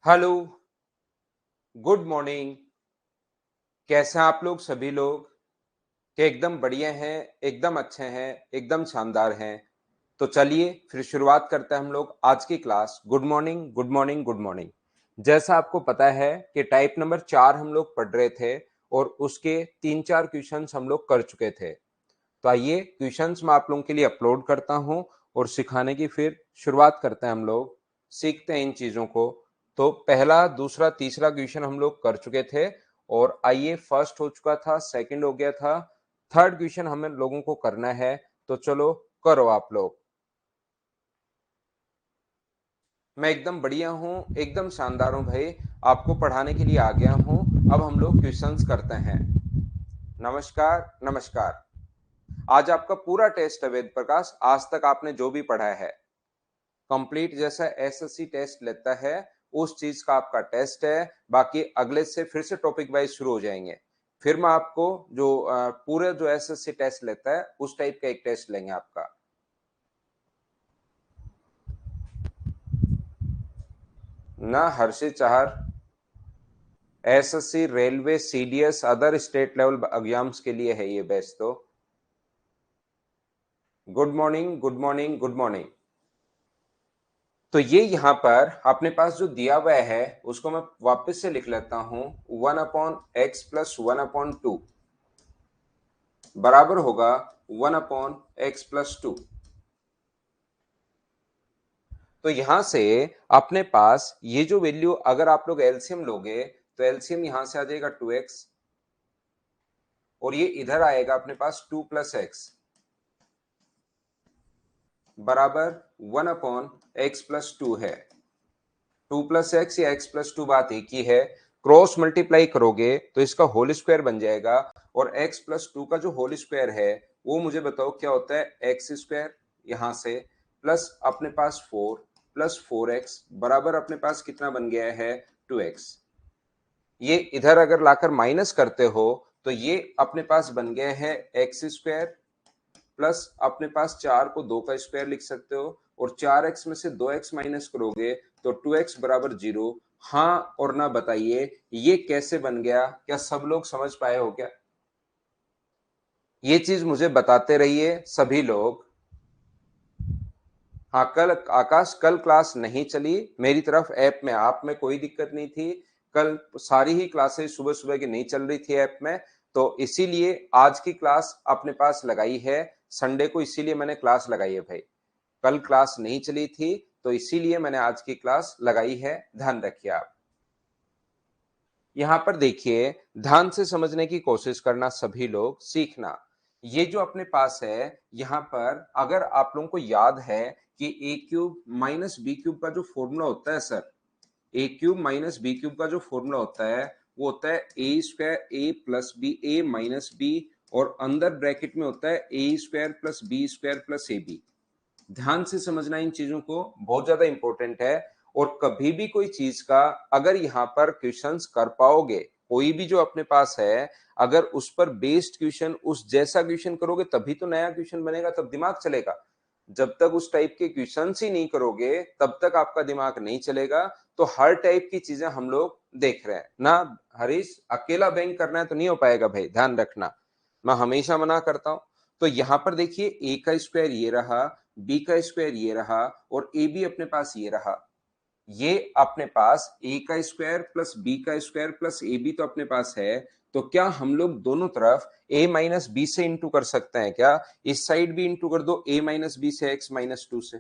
Hello, good morning. कैसे हैं आप लोग सभी लोग? क्या एकदम बढ़िया हैं, एकदम अच्छे हैं, एकदम शानदार हैं। तो चलिए फिर शुरुआत करते हैं हम लोग आज की class. Good morning, good morning, good morning. जैसा आपको पता है कि टाइप नंबर 4 हम लोग पढ़ रहे थे और उसके 3-4 क्वेश्चंस हम लोग कर चुके थे। तो आइए क्वेश्चंस मैं आप लोगों के लिए अपलोड करता हूं और सिखाने की फिर शुरुआत करते हैं हम लोग। सीखते हैं इन चीजों को। तो पहला, दूसरा, तीसरा क्वेश्चन हम लोग कर चुके थे और आइए फर्स्ट हो चुका था, सेकंड हो गया था, थर्ड क्वेश्चन हमें लोगों को करना है। तो चलो करो आप लोग। मैं एकदम बढ़िया हूँ, एकदम शानदार हूँ भाई। आपको पढ़ाने के लिए आ गया हूँ। अब हम लोग क्वेश्चंस करते हैं। नमस्कार, नमस्कार। आज आपका पूरा टेस्ट है वेद प्रकाश। आज तक आपने जो भी पढ़ा है कंप्लीट, जैसा एसएससी टेस्ट लेता है उस चीज का आपका टेस्ट है। बाकी अगले से फिर से टॉपिक वाइज शुरू हो जाएंगे। फिर मैं आपको जो पूरे जो एसएससी टेस्ट लेता है उस टाइप का एक टेस्ट लेंगे आपका। ना Harshit Chahar, SSC, railway, CDS, other state level exams के लिए है ये बेस्ट। तो good morning, good morning, good morning. तो ये यहाँ पर अपने पास जो दिया हुआ है उसको मैं वापस से लिख लेता हूं। 1/x प्लस 1/2 बराबर होगा 1/x+2। तो यहां से अपने पास ये जो वैल्यू, अगर आप लोग एलसीएम लोगे तो एलसीएम यहां से आ जाएगा 2x और ये इधर आएगा अपने पास 2+x बराबर 1/x+2 है। 2+x या x+2 बात एक ही है। क्रॉस मल्टीप्लाई करोगे तो इसका होल स्क्वायर बन जाएगा और x+2 का जो होल स्क्वायर है वो मुझे बताओ क्या होता है। x² यहां से प्लस अपने पास 4 प्लस 4x बराबर अपने पास कितना बन गया है 2x। ये इधर अगर लाकर माइनस करते हो तो ये अपने पास बन गया है x² प्लस अपने पास 4 को 2 का स्क्वायर लिख सकते हो और 4x में से 2x माइनस करोगे तो 2x बराबर 0। हाँ और ना बताइए ये कैसे बन गया? क्या सब लोग समझ पाए हो क्या? ये चीज मुझे बताते रहिए सभी लोग। हाँ, कल आकाश, कल क्लास नहीं चली मेरी तरफ ऐप में, आप में कोई दिक्कत नहीं थी। कल सारी ही क्लासेस सुबह सुबह की नहीं चल रही थी ऐप में, तो इसीलिए आज की क्लास अपने पास लगाई है संडे को, इसीलिए मैंने क्लास लगाई है भाई। कल क्लास नहीं चली थी तो इसीलिए मैंने आज की क्लास लगाई है, ध्यान रखिए आप। यहाँ पर देखिए, ध्यान से समझने की कोशिश करना सभी लोग, सीखना। ये जो अपने पास है यहाँ पर, अगर आप लोगों को याद है कि ए क्यूब माइनस बी क्यूब का जो फॉर्मूला होता है सर, ए क्यूब माइनस बी क्यूब का जो फॉर्मूला होता है वो होता है a² a plus b, a minus b, और अंदर ब्रैकेट में होता है a² plus b² plus ab। ध्यान से समझना इन चीजों को, बहुत ज्यादा इंपॉर्टेंट है। और कभी भी कोई चीज का अगर यहाँ पर क्वेश्चंस कर पाओगे, कोई भी जो अपने पास है, अगर उस पर बेस्ड क्वेश्चन, उस जैसा क्वेश्चन करोगे तभी तो नया क्वेश्चन बनेगा, तब दिमाग चलेगा। जब तक उस टाइप के क्वेश्चन ही नहीं करोगे तब तक आपका दिमाग नहीं चलेगा। तो हर टाइप की चीजें हम लोग देख रहे हैं ना। हरीश, अकेला बैंक करना है तो नहीं हो पाएगा भाई, ध्यान रखना, मैं हमेशा मना करता हूं। तो यहां पर देखिए, ए का स्क्वायर ये रहा, बी का स्क्वायर ये रहा और ए बी अपने पास ये रहा। ये अपने पास ए का स्क्वायर प्लस बी का स्क्वायर प्लस ए बी तो अपने पास है। तो क्या हम लोग दोनों तरफ a माइनस बी से इंटू कर सकते हैं क्या? इस साइड भी इंटू कर दो a माइनस बी से, x-2 से।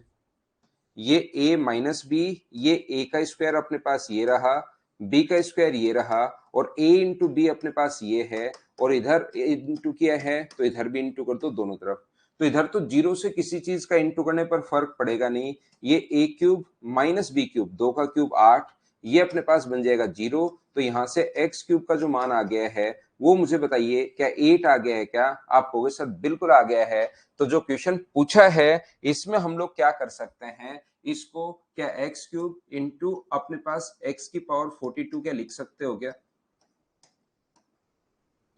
ये a माइनस बी, ये a का स्क्वायर अपने पास ये रहा, b का स्क्वायर ये रहा और a इंटू बी अपने पास ये है और इधर इंटू किया है तो इधर भी इंटू कर दो दोनों तरफ। तो इधर तो जीरो से किसी चीज का इंटू करने पर फर्क पड़ेगा नहीं। ये a cube minus b cube, 2 का क्यूब 8, ये अपने पास बन जाएगा 0। तो यहां से एक्स क्यूब का जो मान आ गया है वो मुझे बताइए क्या 8 आ गया है क्या? आप कहोगे सर बिल्कुल आ गया है। तो जो क्वेश्चन पूछा है इसमें हम लोग क्या कर सकते हैं, इसको क्या एक्स क्यूब इंटू अपने पास एक्स की पावर 42 क्या लिख सकते हो क्या?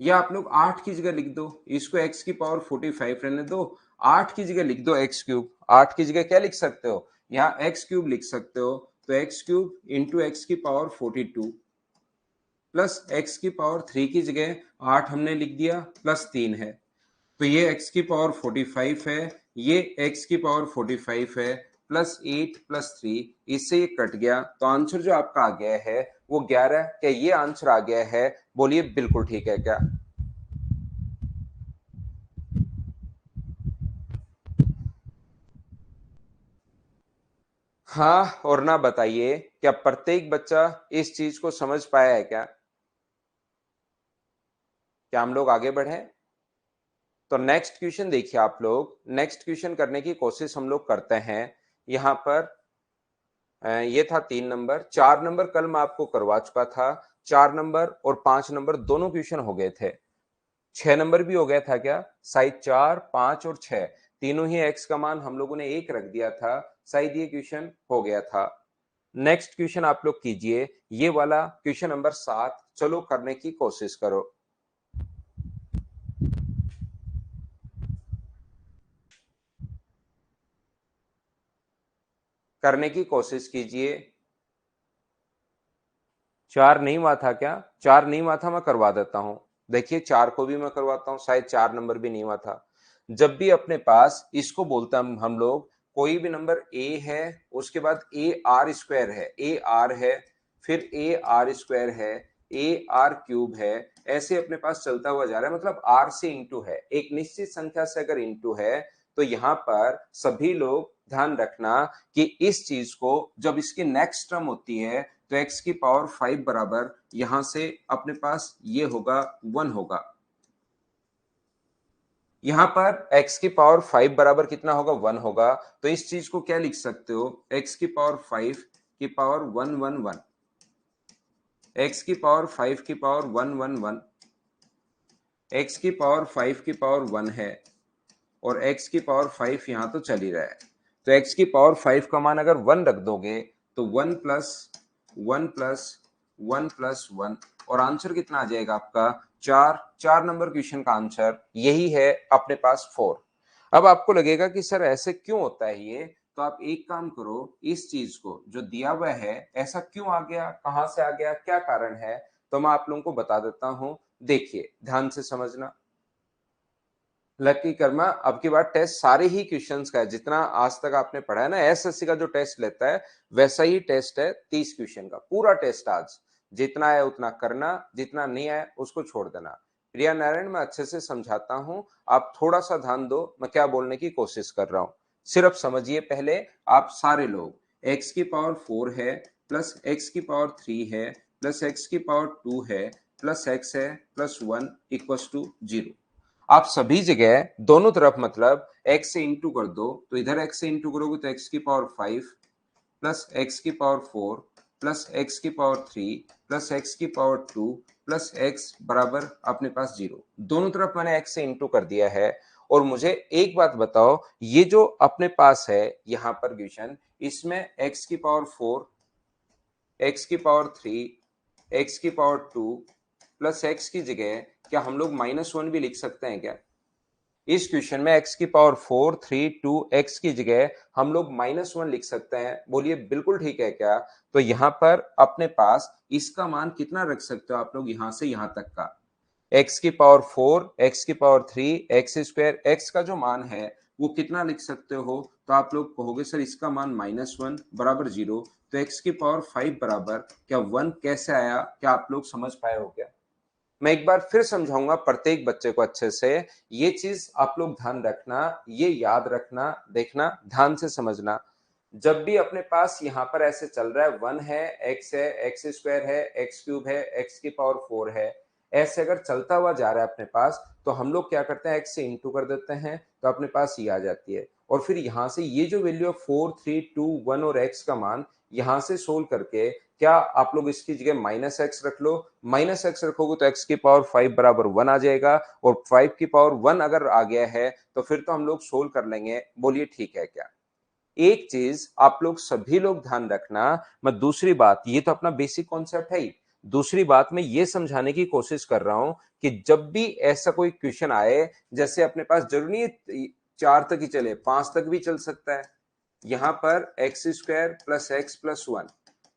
या आप लोग 8 की जगह लिख दो, इसको एक्स की पावर 45 रहने दो, 8 की जगह लिख दो एक्स क्यूब। 8 की जगह क्या लिख सकते हो, यहाँ एक्स क्यूब लिख सकते हो। तो एक्स क्यूब इंटू एक्स की पावर 42 प्लस एक्स की पावर 3 की जगह 8 हमने लिख दिया प्लस 3 है, तो ये x की पावर 45 है, ये x की पावर 45 है, प्लस 8 प्लस 3, इससे ये कट गया, तो आंसर जो आपका आ गया है वो 11। क्या ये आंसर आ गया है? बोलिए बिल्कुल ठीक है क्या? हाँ और ना बताइए, क्या प्रत्येक बच्चा इस चीज को समझ पाया है क्या? क्या हम लोग आगे बढ़े? तो नेक्स्ट क्वेश्चन देखिए आप लोग, नेक्स्ट क्वेश्चन करने की कोशिश हम लोग करते हैं। यहां पर ये था 3 नंबर, 4 नंबर कल मैं आपको करवा चुका था। 4 नंबर और 5 नंबर दोनों क्वेश्चन हो गए थे। 6 नंबर भी हो गया था क्या? शायद 4, 5 और 6 तीनों ही एक्स का मान हम लोगों ने 1 रख दिया था, शायद ये क्वेश्चन हो गया था। नेक्स्ट क्वेश्चन आप लोग कीजिए, ये वाला क्वेश्चन नंबर 7, चलो करने की कोशिश करो। करने की कोशिश कीजिए। 4 नहीं हुआ था क्या? 4 नहीं हुआ था, मैं करवा देता हूं। देखिए 4 को भी मैं करवाता हूं, शायद 4 नंबर भी नहीं हुआ था। जब भी अपने पास इसको बोलते हैं हम लोग, कोई भी नंबर ए है, उसके बाद ए आर स्क्वायर है, ए आर है, फिर ए आर स्क्वायर है, ए आर क्यूब है, ऐसे अपने पास चलता हुआ जा रहा है, मतलब आर से इंटू है, एक निश्चित संख्या से अगर इंटू है, तो यहां पर सभी लोग ध्यान रखना कि इस चीज को जब इसकी नेक्स्ट टर्म होती है, तो x की पावर 5 बराबर यहां से अपने पास ये होगा 1 होगा। यहां पर x की पावर 5 बराबर कितना होगा? 1 होगा। तो इस चीज को क्या लिख सकते हो? x की पावर 5 की पावर 1 1 1, x की पावर 5 की पावर 1 1 1, x की पावर 5 की पावर 1 है, और x की पावर 5 यहां तो चल ही रहा है। तो x की पावर 5 का मान अगर 1 रख दोगे, तो 1 प्लस 1 प्लस 1 प्लस 1, और आंसर कितना आ जाएगा आपका? 4। 4 नंबर क्वेश्चन का आंसर यही है अपने पास 4। अब आपको लगेगा कि सर ऐसे क्यों होता है ये, तो आप एक काम करो, इस चीज को जो दिया हुआ है ऐसा क्यों आ गया, कहां से आ गया, क्या कारण है, तो मैं आप लोगों को बता देता हूं। देखिए ध्यान से समझना। लकी कर्मा अब की बार टेस्ट सारे ही क्वेश्चंस का है, जितना आज तक आपने पढ़ा है ना, एसएससी का जो टेस्ट लेता है वैसा ही टेस्ट है। 30 क्वेश्चन का पूरा टेस्ट आज जितना है उतना करना, जितना नहीं है उसको छोड़ देना। प्रिया नारायण मैं अच्छे से समझाता हूं, आप थोड़ा सा ध्यान दो मैं क्या बोलने की कोशिश कर रहा हूं। सिर्फ समझिए पहले आप सारे लोग, एक्स की पावर 4 है, प्लस एक्स की पावर 3 है, प्लस एक्स की पावर 2 है, प्लस एक्स है, प्लस 1 इक्वस टू 0। आप सभी जगह दोनों तरफ मतलब x से इंटू कर दो, तो इधर x से इंटू करोगे तो x की पावर 5 प्लस x की पावर 4 प्लस x की पावर 3 प्लस x की पावर 2 प्लस x बराबर अपने पास 0। दोनों तरफ मैंने x से इंटू कर दिया है। और मुझे एक बात बताओ, ये जो अपने पास है यहां पर क्वेश्चन, इसमें x की पावर 4, x की पावर 3, x की पावर 2 प्लस x की जगह क्या हम लोग -1 भी लिख सकते हैं क्या? इस क्वेश्चन में x की पावर 4 3 2 x की जगह हम लोग -1 लिख सकते हैं, बोलिए बिल्कुल ठीक है क्या? तो यहां पर अपने पास इसका मान कितना रख सकते हो आप लोग, यहां से यहां तक का x की पावर 4, x की पावर 3, एक्स स्क्वायर, x का जो मान है वो कितना लिख सकते हो? तो आप लोग कहोगे सर इसका मान -1 बराबर 0, तो x की पावर 5 बराबर क्या 1 कैसे आया, क्या आप लोग समझ पाए हो क्या? मैं एक बार फिर समझाऊंगा प्रत्येक बच्चे को अच्छे से। ये चीज आप लोग ध्यान रखना, ये याद रखना, देखना ध्यान से समझना। जब भी अपने पास यहाँ पर ऐसे चल रहा है 1 है, एक्स स्क्वायर है, एक्स क्यूब है, एक्स की पावर 4 है, ऐसे अगर चलता हुआ जा रहा है अपने पास, तो हम लोग क्या करते हैं, एक्स से इंटू कर देते हैं, तो अपने पास ये आ जाती है। और फिर यहाँ से ये जो वैल्यू है 4 3 2 1 और एक्स का मान, यहाँ से सोल्व करके क्या आप लोग इसकी जगह -x रख लो। -x रखोगे तो x की पावर 5 बराबर 1 आ जाएगा, और 5 की पावर 1 अगर आ गया है तो फिर तो हम लोग सोल्व कर लेंगे, बोलिए ठीक है क्या? एक चीज आप लोग सभी लोग ध्यान रखना, मैं दूसरी बात, ये तो अपना बेसिक कॉन्सेप्ट है ही, दूसरी बात मैं ये समझाने की कोशिश कर रहा हूं कि जब भी ऐसा कोई क्वेश्चन आए, जैसे अपने पास जरूरी नहीं 4 तक ही चले, 5 तक भी चल सकता है, यहाँ पर x square plus x plus one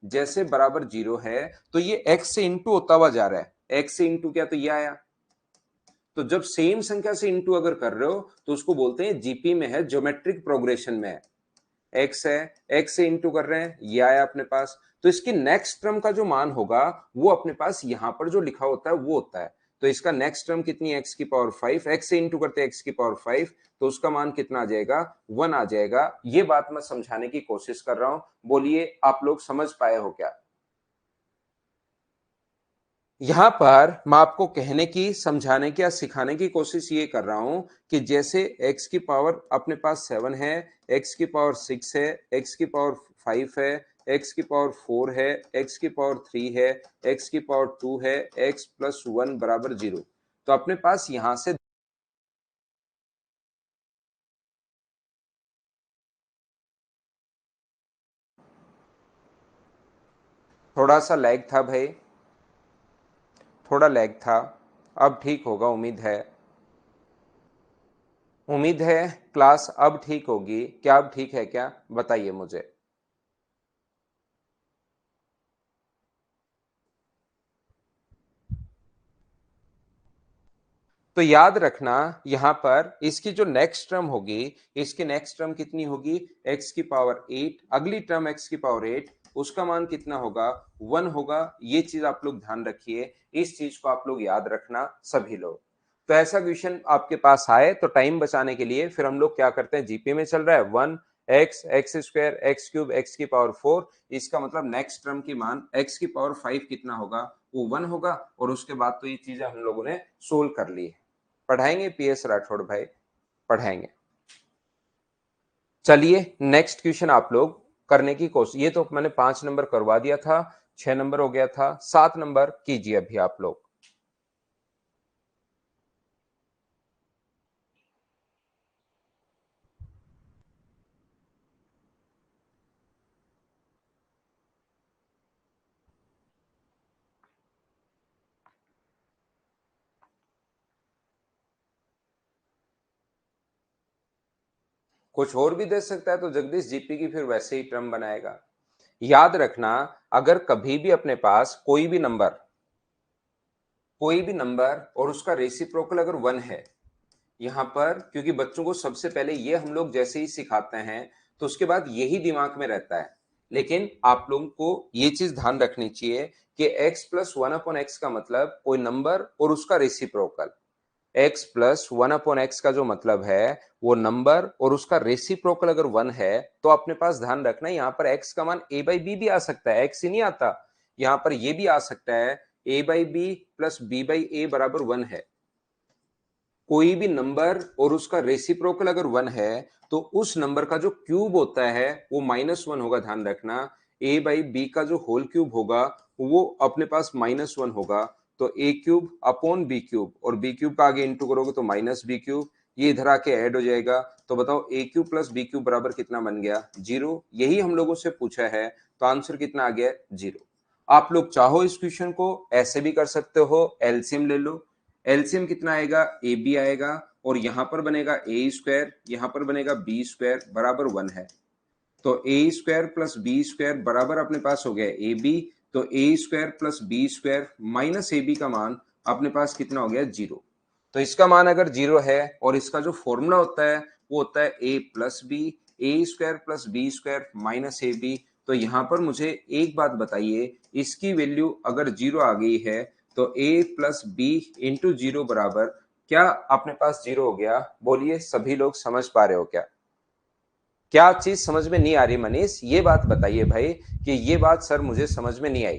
जैसे बराबर 0 है तो ये x से इंटू होता हुआ जा रहा है। x से इंटू क्या, तो ये आया। तो जब सेम संख्या से इंटू अगर कर रहे हो तो उसको बोलते हैं जीपी में है, ज्योमेट्रिक प्रोग्रेशन में है। x है, x से इंटू कर रहे हैं, ये आया अपने पास। तो इसकी नेक्स्ट टर्म का जो मान होगा वो अपने पास यहां पर जो लिखा होता है वो होता है। तो इसका नेक्स्ट टर्म कितनी, x की पावर 5, x से इंटू करते हैं x की पावर 5, तो उसका मान कितना आ जाएगा, 1 आ जाएगा। ये बात मैं समझाने की कोशिश कर रहा हूं, बोलिए आप लोग समझ पाए हो क्या? यहां पर मैं आपको कहने की, समझाने की या सिखाने की कोशिश ये कर रहा हूं कि जैसे x की पावर अपने पास 7 है, x की पावर 6 है, x की पावर 5 है, x की पावर 4 है, x की पावर 3 है, x की पावर 2 है, x प्लस 1 बराबर 0। तो अपने पास यहां से थोड़ा सा लैग था भाई, थोड़ा लैग था। अब ठीक होगा, उम्मीद है। उम्मीद है क्लास अब ठीक होगी। क्या अब ठीक है क्या, बताइए मुझे। तो याद रखना यहां पर इसकी जो नेक्स्ट टर्म होगी, इसकी नेक्स्ट टर्म कितनी होगी, x की पावर 8, अगली टर्म x की पावर 8, उसका मान कितना होगा, 1 होगा। ये चीज आप लोग ध्यान रखिए, इस चीज को आप लोग याद रखना सभी लोग। तो ऐसा क्वेश्चन आपके पास आए तो टाइम बचाने के लिए फिर हम लोग क्या करते हैं, जीपी में चल रहा है 1 x x square x cube x की पावर 4, इसका मतलब नेक्स्ट टर्म की मान x की पावर 5 कितना होगा, वो 1 होगा। और उसके बाद तो ये चीजें हम लोगों ने सोल्व कर ली है। पढ़ाएंगे पीएस राठौड़ भाई, पढ़ाएंगे। चलिए नेक्स्ट क्वेश्चन आप लोग करने की कोशिश, ये तो मैंने 5 नंबर करवा दिया था, 6 नंबर हो गया था, 7 नंबर कीजिए अभी आप लोग। कुछ और भी दे सकता है तो जगदीश जीपी की फिर वैसे ही टर्म बनाएगा। याद रखना, अगर कभी भी अपने पास कोई भी नंबर और उसका रेसिप्रोकल अगर 1 है, यहां पर क्योंकि बच्चों को सबसे पहले ये हम लोग जैसे ही सिखाते हैं तो उसके बाद यही दिमाग में रहता है। लेकिन आप लोगों को ये चीज ध्यान रखनी चाहिए कि x प्लस 1/x का मतलब कोई नंबर और उसका रेसिप्रोकल। x प्लस 1/x का जो मतलब है वो नंबर और उसका रेसिप्रोकल अगर 1 है तो अपने पास ध्यान रखना यहाँ पर x का मान a बाई बी भी आ सकता है, x ही नहीं आता। यहाँ पर ये भी आ सकता है a by b plus b by a बराबर 1 है। कोई भी नंबर और उसका रेसिप्रोकल अगर 1 है तो उस नंबर का जो क्यूब होता है वो -1 होगा, ध्यान रखना। a बाई बी का जो होल क्यूब होगा वो अपने पास -1 होगा। तो a cube upon b cube, और बी क्यूब का आगे इंटू करोगे तो माइनस बी क्यूब, ये इधर आके ऐड हो जाएगा। तो बताओ a cube plus b cube बराबर कितना बन गया, 0। यही हम लोगों से पूछा है तो आंसर कितना आ गया, 0। आप लोग चाहो इस क्वेश्चन को ऐसे भी कर सकते हो, एलसीएम ले लो। एलसीएम कितना आएगा, ए बी आएगा, और यहां पर बनेगा ए स्क्वायर, यहां पर बनेगा बी स्क्वायर बराबर 1 है। तो a square plus b square बराबर अपने पास हो गया ए बी। तो a square plus b square minus a b का मान अपने पास कितना हो गया, 0। तो इसका मान अगर 0 है और इसका जो फॉर्मूला होता है वो होता है a plus b, a square plus b square minus a b. तो यहां पर मुझे एक बात बताइए, इसकी वैल्यू अगर 0 आ गई है तो a प्लस बी इंटू 0 बराबर क्या अपने पास 0 हो गया, बोलिए सभी लोग समझ पा रहे हो क्या? क्या चीज समझ में नहीं आ रही मनीष, ये बात बताइए भाई कि ये बात सर मुझे समझ में नहीं आई।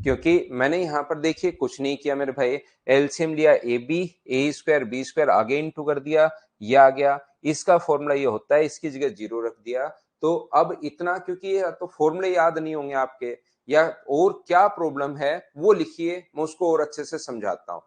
क्योंकि मैंने यहाँ पर देखिए कुछ नहीं किया मेरे भाई, एलसीएम लिया a b, a square b square आगे इंटू कर दिया, ये आ गया। इसका फॉर्मूला ये होता है, इसकी जगह 0 रख दिया। तो अब इतना, क्योंकि ये तो फॉर्मूले याद नहीं होंगे आपके, या और क्या प्रॉब्लम है वो लिखिए, मैं उसको और अच्छे से समझाता हूँ।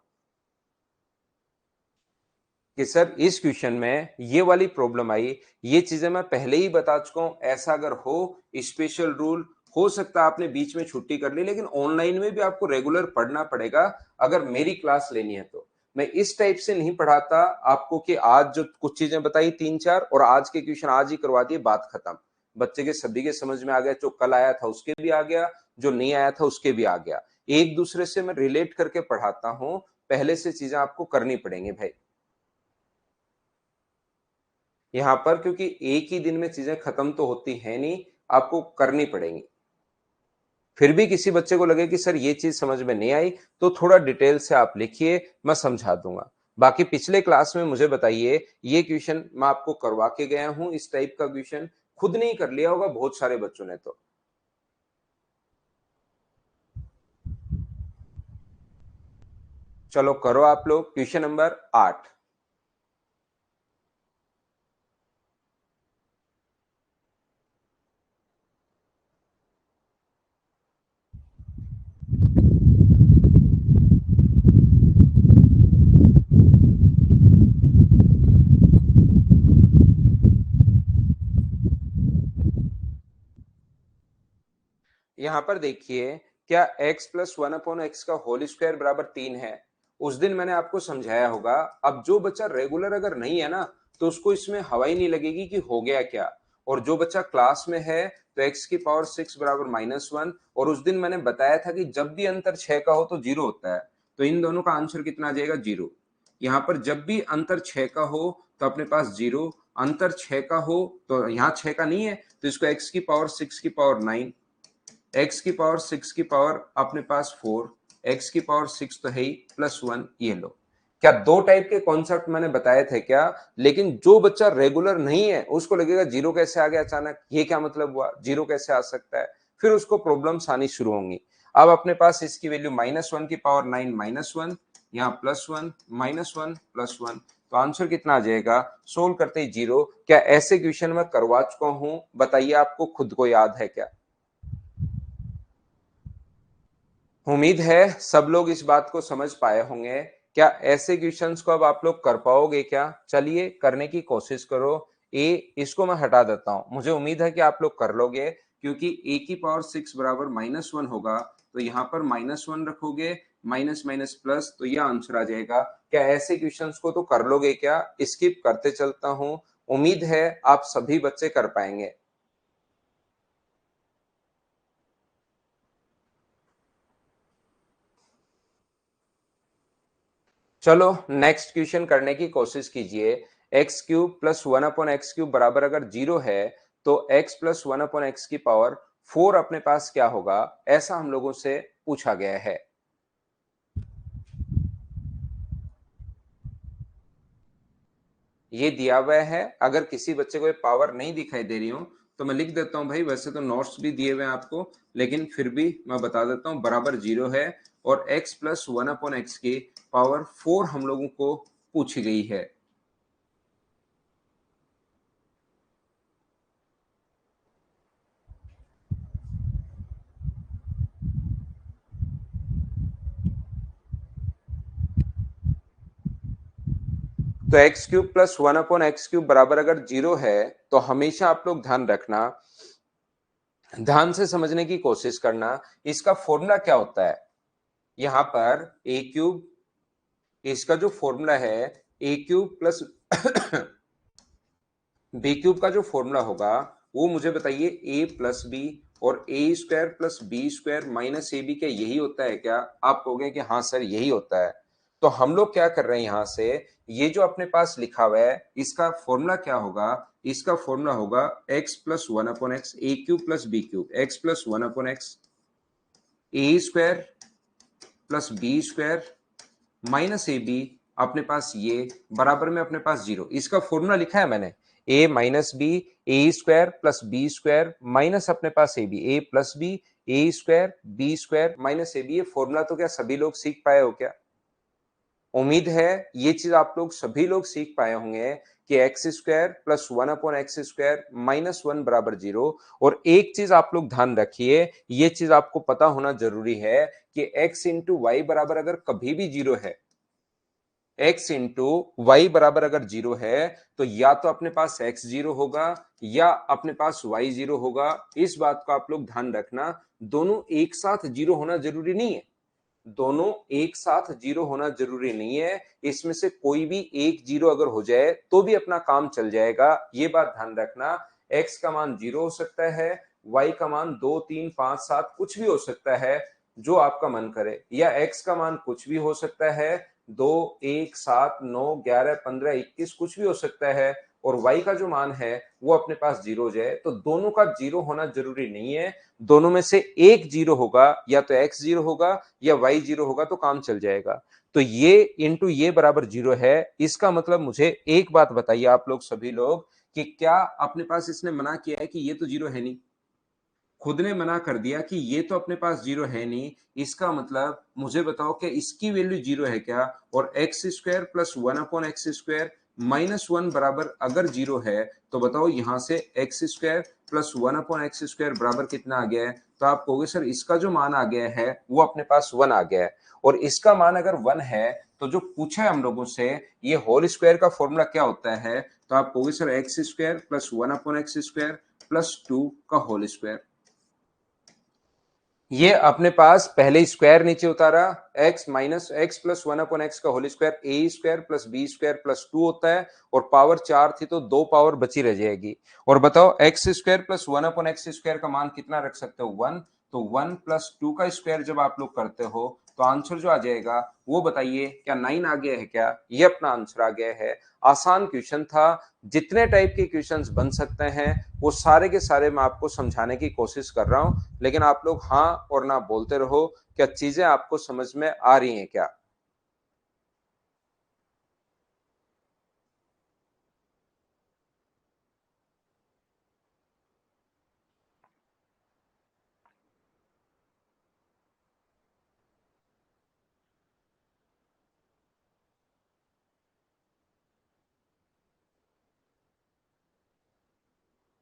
कि सर इस क्वेश्चन में ये वाली प्रॉब्लम आई, ये चीजें मैं पहले ही बता चुका हूं। ऐसा अगर हो स्पेशल रूल, हो सकता है आपने बीच में छुट्टी कर ली, लेकिन ऑनलाइन में भी आपको रेगुलर पढ़ना पड़ेगा अगर मेरी क्लास लेनी है तो। मैं इस टाइप से नहीं पढ़ाता आपको कि आज जो कुछ चीजें बताई 3-4 और आज के क्वेश्चन आज ही करवा दिए, बात खत्म। बच्चे के सभी के समझ में आ गया, जो कल आया था उसके भी आ गया, जो नहीं आया था उसके भी आ गया। एक दूसरे से मैं रिलेट करके पढ़ाता हूं, पहले से चीजें आपको करनी पड़ेंगी भाई यहां पर, क्योंकि एक ही दिन में चीजें खत्म तो होती है नहीं, आपको करनी पड़ेंगी। फिर भी किसी बच्चे को लगे कि सर ये चीज समझ में नहीं आई, तो थोड़ा डिटेल से आप लिखिए, मैं समझा दूंगा। बाकी पिछले क्लास में मुझे बताइए, ये क्वेश्चन मैं आपको करवा के गया हूं, इस टाइप का क्वेश्चन खुद नहीं कर लिया होगा बहुत सारे बच्चों ने। तो चलो करो आप लोग क्वेश्चन नंबर 8। यहां पर देखिए, क्या x plus one upon x का होल स्क्वायर बराबर 3 है? उस दिन मैंने आपको समझाया होगा। अब जो बच्चा रेगुलर अगर नहीं है ना, तो उसको इसमें हवा ही नहीं लगेगी कि हो गया क्या। और जो बच्चा क्लास में है, तो x की पावर 6 बराबर -1। और उस दिन मैंने बताया था कि जब भी अंतर 6 का हो तो 0 होता है, तो इन दोनों का आंसर कितना आ जाएगा? 0। यहाँ पर जब भी अंतर 6 का हो तो अपने पास 0, अंतर 6 का हो तो यहाँ 6 का नहीं है, तो इसको x की पावर 6 की पावर 9, x की पावर 6 की पावर अपने पास 4, x की पावर 6 तो है ही, +1। ये लो, क्या दो टाइप के कॉन्सेप्ट मैंने बताए थे क्या? लेकिन जो बच्चा रेगुलर नहीं है उसको लगेगा जीरो कैसे आ गया अचानक, ये क्या मतलब हुआ, जीरो कैसे आ सकता है, फिर उसको प्रॉब्लम्स आनी शुरू होंगी। अब अपने पास इसकी वैल्यू -1 की पावर 9 -1, यहाँ +1 -1 +1, तो आंसर कितना आ जाएगा? सोल्व करते ही 0। क्या ऐसे क्वेश्चन मैं करवा चुका हूं? बताइए, आपको खुद को याद है क्या? उम्मीद है सब लोग इस बात को समझ पाए होंगे। क्या ऐसे क्वेश्चंस को अब आप लोग कर पाओगे क्या? चलिए करने की कोशिश करो। ए इसको मैं हटा देता हूं, मुझे उम्मीद है कि आप लोग कर लोगे, क्योंकि ए की पावर 6 बराबर -1 होगा, तो यहाँ पर -1 रखोगे, माइनस माइनस प्लस, तो यह आंसर आ जाएगा। क्या ऐसे क्वेश्चंस को तो कर लोगे क्या? स्किप करते चलता हूं, उम्मीद है आप सभी बच्चे कर पाएंगे। चलो नेक्स्ट क्वेश्चन करने की कोशिश कीजिए। X cube plus one upon x cube बराबर अगर 0 है, तो x plus one upon x की पावर 4 अपने पास क्या होगा, ऐसा हम लोगों से पूछा गया है। ये दिया हुआ है, अगर किसी बच्चे को ये पावर नहीं दिखाई दे रही हो तो मैं लिख देता हूं भाई, वैसे तो नोट्स भी दिए हुए हैं आपको, लेकिन फिर भी मैं बता देता हूं, बराबर 0 है और x plus one upon x की पावर 4 हम लोगों को पूछी गई है। तो x cube plus one upon x cube बराबर अगर 0 है, तो हमेशा आप लोग ध्यान रखना, ध्यान से समझने की कोशिश करना, इसका फॉर्मूला क्या होता है। यहां पर ए क्यूब, इसका जो फॉर्मूला है ए क्यूब प्लस बी क्यूब का जो फॉर्मूला होगा, वो मुझे बताइए ए प्लस बी और a square plus b square minus a b, क्या यही होता है क्या? आप कहोगे कि हाँ सर यही होता है। तो हम लोग क्या कर रहे हैं, यहां से ये जो अपने पास लिखा हुआ है इसका फॉर्मूला क्या होगा? इसका फॉर्मूला होगा x plus one upon x, a cube plus b cube, x plus one upon x, a square plus b square minus a b, अपने पास ये बराबर में अपने पास 0। इसका फॉर्मूला लिखा है मैंने, a minus b, a square plus b square minus अपने पास a b, a plus b, a square b square minus a b. ये फॉर्मूला तो क्या सभी लोग सीख पाए हो क्या? उम्मीद है ये चीज आप लोग सभी लोग सीख पाए होंगे कि x square plus one upon x square -1 बराबर 0। और एक चीज आप लोग ध्यान रखिए, ये चीज आपको पता होना जरूरी है कि x इंटू वाई बराबर अगर कभी भी 0 है, x इंटू वाई बराबर अगर 0 है, तो या तो अपने पास x 0 होगा या अपने पास y 0 होगा। इस बात को आप लोग ध्यान रखना, दोनों एक साथ 0 होना जरूरी नहीं है, दोनों एक साथ 0 होना जरूरी नहीं है, इसमें से कोई भी एक 0 अगर हो जाए तो भी अपना काम चल जाएगा, ये बात ध्यान रखना। x का मान 0 हो सकता है, y का मान 2 3 5 7 कुछ भी हो सकता है जो आपका मन करे, या x का मान कुछ भी हो सकता है, 2 1 7 9 11 15 21 कुछ भी हो सकता है, और y का जो मान है वो अपने पास 0 जाए। तो दोनों का 0 होना जरूरी नहीं है, दोनों में से एक 0 होगा, या तो x 0 होगा या y 0 होगा, तो काम चल जाएगा। तो ये इंटू ये बराबर 0 है। इसका मतलब मुझे एक बात बताइए आप लोग सभी लोग, कि क्या अपने पास इसने मना किया है कि ये तो 0 है नहीं? खुद ने मना कर दिया कि ये तो अपने पास 0 है नहीं, इसका मतलब मुझे बताओ कि इसकी वैल्यू 0 है क्या? और एक्स स्क्वायर प्लस 1/x² -1 बराबर अगर 0 है, तो बताओ यहां से एक्स स्क्वायर प्लस 1/x² बराबर कितना आ गया है? तो आप कहोगे सर इसका जो मान आ गया है वो अपने पास 1 आ गया है, और इसका मान अगर 1 है तो जो पूछा है हम लोगों से ये होल स्क्वायर का फॉर्मूला क्या होता है, तो आप कहोगे sir x square plus 1/x² plus 2 का होल स्क्वायर। ये अपने पास पहले स्क्वायर नीचे उतारा, x minus x plus 1/x का whole square a square plus b square plus 2 होता है, और पावर 4 थी तो 2 पावर बची रह जाएगी। और बताओ एक्स स्क्वायर प्लस 1/x² का मान कितना रख सकते हो? 1। तो 1 प्लस 2 का स्क्वायर जब आप लोग करते हो तो आंसर जो आ जाएगा वो बताइए क्या 9 आ गया है क्या? ये अपना आंसर आ गया है। आसान क्वेश्चन था, जितने टाइप के क्वेश्चंस बन सकते हैं वो सारे के सारे मैं आपको समझाने की कोशिश कर रहा हूं, लेकिन आप लोग हाँ और ना बोलते रहो, क्या चीजें आपको समझ में आ रही हैं क्या?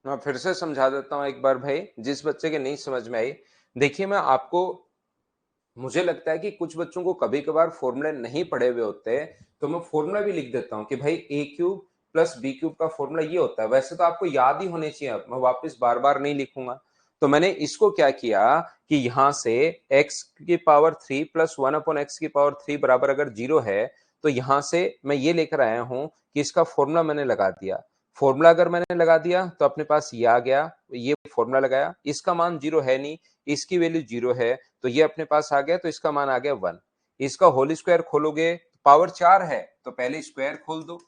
मैं फिर से समझा देता हूं एक बार भाई, जिस बच्चे के नहीं समझ में आई। देखिए मैं आपको, मुझे लगता है कि कुछ बच्चों को कभी कभार फॉर्मूले नहीं पढ़े हुए होते, तो मैं फॉर्मूला भी लिख देता हूँ कि भाई ए क्यूब प्लस बी क्यूब का फॉर्मूला ये होता है। वैसे तो आपको याद ही होने चाहिए, अब मैं वापस बार बार नहीं लिखूंगा। तो मैंने इसको क्या किया कि यहां से x की पावर 3 प्लस 1/x की पावर 3 बराबर अगर 0 है, तो यहां से मैं ये लेकर आया हूं कि इसका फॉर्मूला मैंने लगा दिया। फॉर्मूला अगर मैंने लगा दिया तो अपने पास ये आ गया, ये फॉर्मूला लगाया, इसका मान 0 है नहीं, इसकी वैल्यू 0 है, तो ये अपने पास आ गया, तो इसका मान आ गया 1। इसका होल स्क्वायर खोलोगे, पावर 4 है तो पहले स्क्वायर खोल दो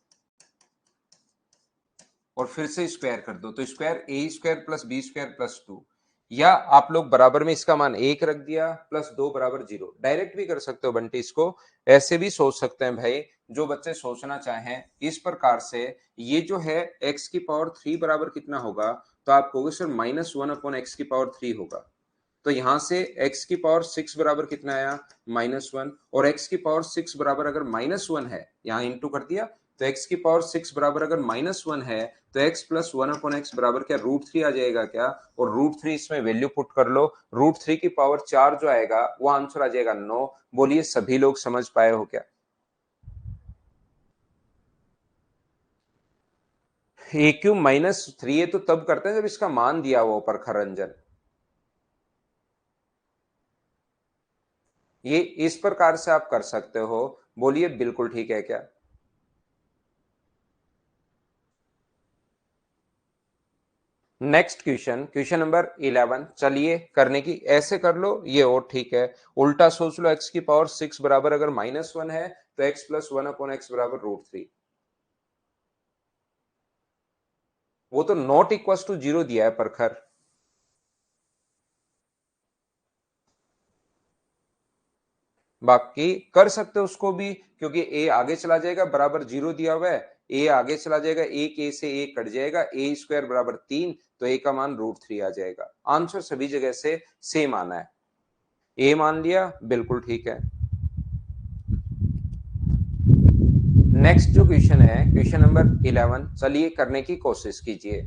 और फिर से स्क्वायर कर दो, तो square a square plus b square plus 2, या आप लोग बराबर में इसका मान 1 रख दिया प्लस 2 बराबर 0। डायरेक्ट भी कर सकते हो बंटी, इसको ऐसे भी सोच सकते हैं भाई, जो बच्चे सोचना चाहें इस प्रकार से। ये जो है x की पावर 3 बराबर कितना होगा, तो आप कहोगे सर -1/x की पावर 3 होगा। तो यहां से x की पावर 6 बराबर कितना आया? -1। और x की पावर 6 बराबर अगर -1 है, यहां इंटू कर दिया, तो x की पावर 6 बराबर अगर -1 है, तो x प्लस 1/x बराबर क्या √3 आ जाएगा क्या? और √3 इसमें वैल्यू पुट कर लो, √3 की पावर 4 जो आएगा वो आंसर आ जाएगा 9। बोलिए सभी लोग समझ पाए हो क्या? ए क्यूब -3 ये तो तब करते हैं जब इसका मान दिया हुआ ऊपर खरंजन। ये इस प्रकार से आप कर सकते हो। बोलिए बिल्कुल ठीक है क्या? नेक्स्ट क्वेश्चन, क्वेश्चन नंबर 11, चलिए करने की ऐसे कर लो, ये और ठीक है। उल्टा सोच लो, x की पावर 6 बराबर अगर -1 है, तो x प्लस 1/x बराबर √3। वो तो नॉट इक्वल टू 0 दिया है परखर। बाकी कर सकते हो उसको भी, क्योंकि a आगे चला जाएगा, बराबर 0 दिया हुआ है, a आगे चला जाएगा, एक a से a कट जाएगा, a स्क्वायर बराबर 3, तो a का मान √3 आ जाएगा। आंसर सभी जगह से सेम आना है। a मान लिया, बिल्कुल ठीक है। नेक्स्ट जो क्वेश्चन है, क्वेश्चन नंबर 11, चलिए करने की कोशिश कीजिए।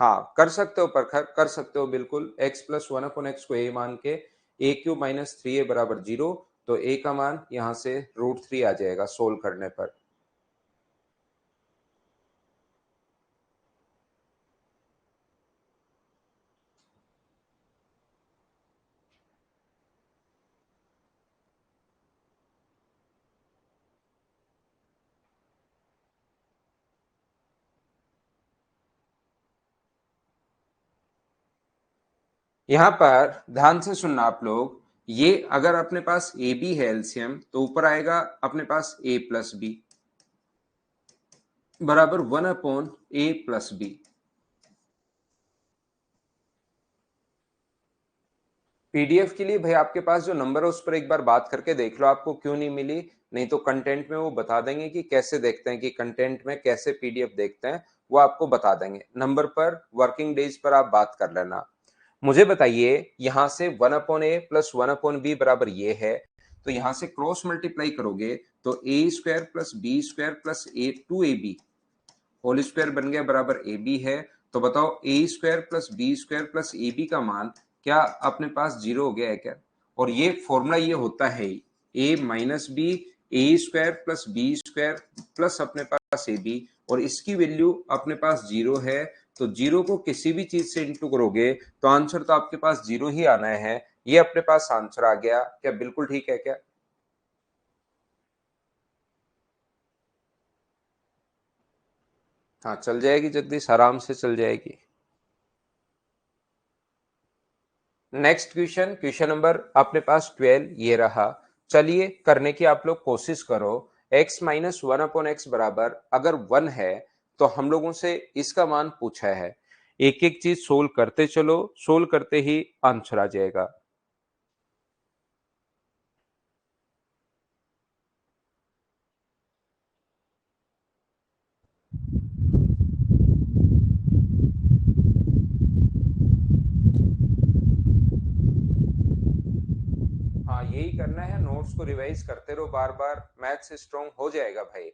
हाँ कर सकते हो प्रखर, कर सकते हो बिल्कुल। x प्लस 1/x को a मान के a क्यूब माइनस 3a बराबर 0, तो a का मान यहां से √3 आ जाएगा सोल्व करने पर। यहाँ पर ध्यान से सुनना आप लोग, ये अगर अपने पास ए बी है एलसीएम तो ऊपर आएगा अपने पास ए प्लस बी बराबर 1/a+b। पीडीएफ के लिए भाई आपके पास जो नंबर है उस पर एक बार बात करके देख लो आपको क्यों नहीं मिली। नहीं तो कंटेंट में वो बता देंगे कि कैसे देखते हैं, कि कंटेंट में कैसे पीडीएफ देखते हैं वो आपको बता देंगे। नंबर पर वर्किंग डेज पर आप बात कर लेना। मुझे बताइए यहां से 1/a प्लस 1/b बराबर ये है, तो यहां से क्रॉस मल्टीप्लाई करोगे तो a square plus b square plus a 2ab whole square बन गया बराबर ए बी है। तो बताओ a square plus b square plus a b का मान क्या अपने पास जीरो हो गया है क्या? और ये फॉर्मूला ये होता है a minus b a square plus b square plus अपने पास ए बी, और इसकी वैल्यू अपने पास जीरो है। तो जीरो को किसी भी चीज से इंटू करोगे तो आंसर तो आपके पास जीरो ही आना है। ये अपने पास आंसर आ गया क्या? बिल्कुल ठीक है क्या? हाँ चल जाएगी जगदीश, आराम से चल जाएगी। नेक्स्ट क्वेश्चन, क्वेश्चन नंबर अपने पास 12 ये रहा। चलिए करने की आप लोग कोशिश करो। x माइनस 1/x बराबर अगर 1 है तो हम लोगों से इसका मान पूछा है। एक एक चीज सोल्व करते चलो, सोल्व करते ही आंसर आ जाएगा। हाँ यही करना है, नोट्स को रिवाइज करते रहो बार बार, मैथ से स्ट्रांग हो जाएगा भाई।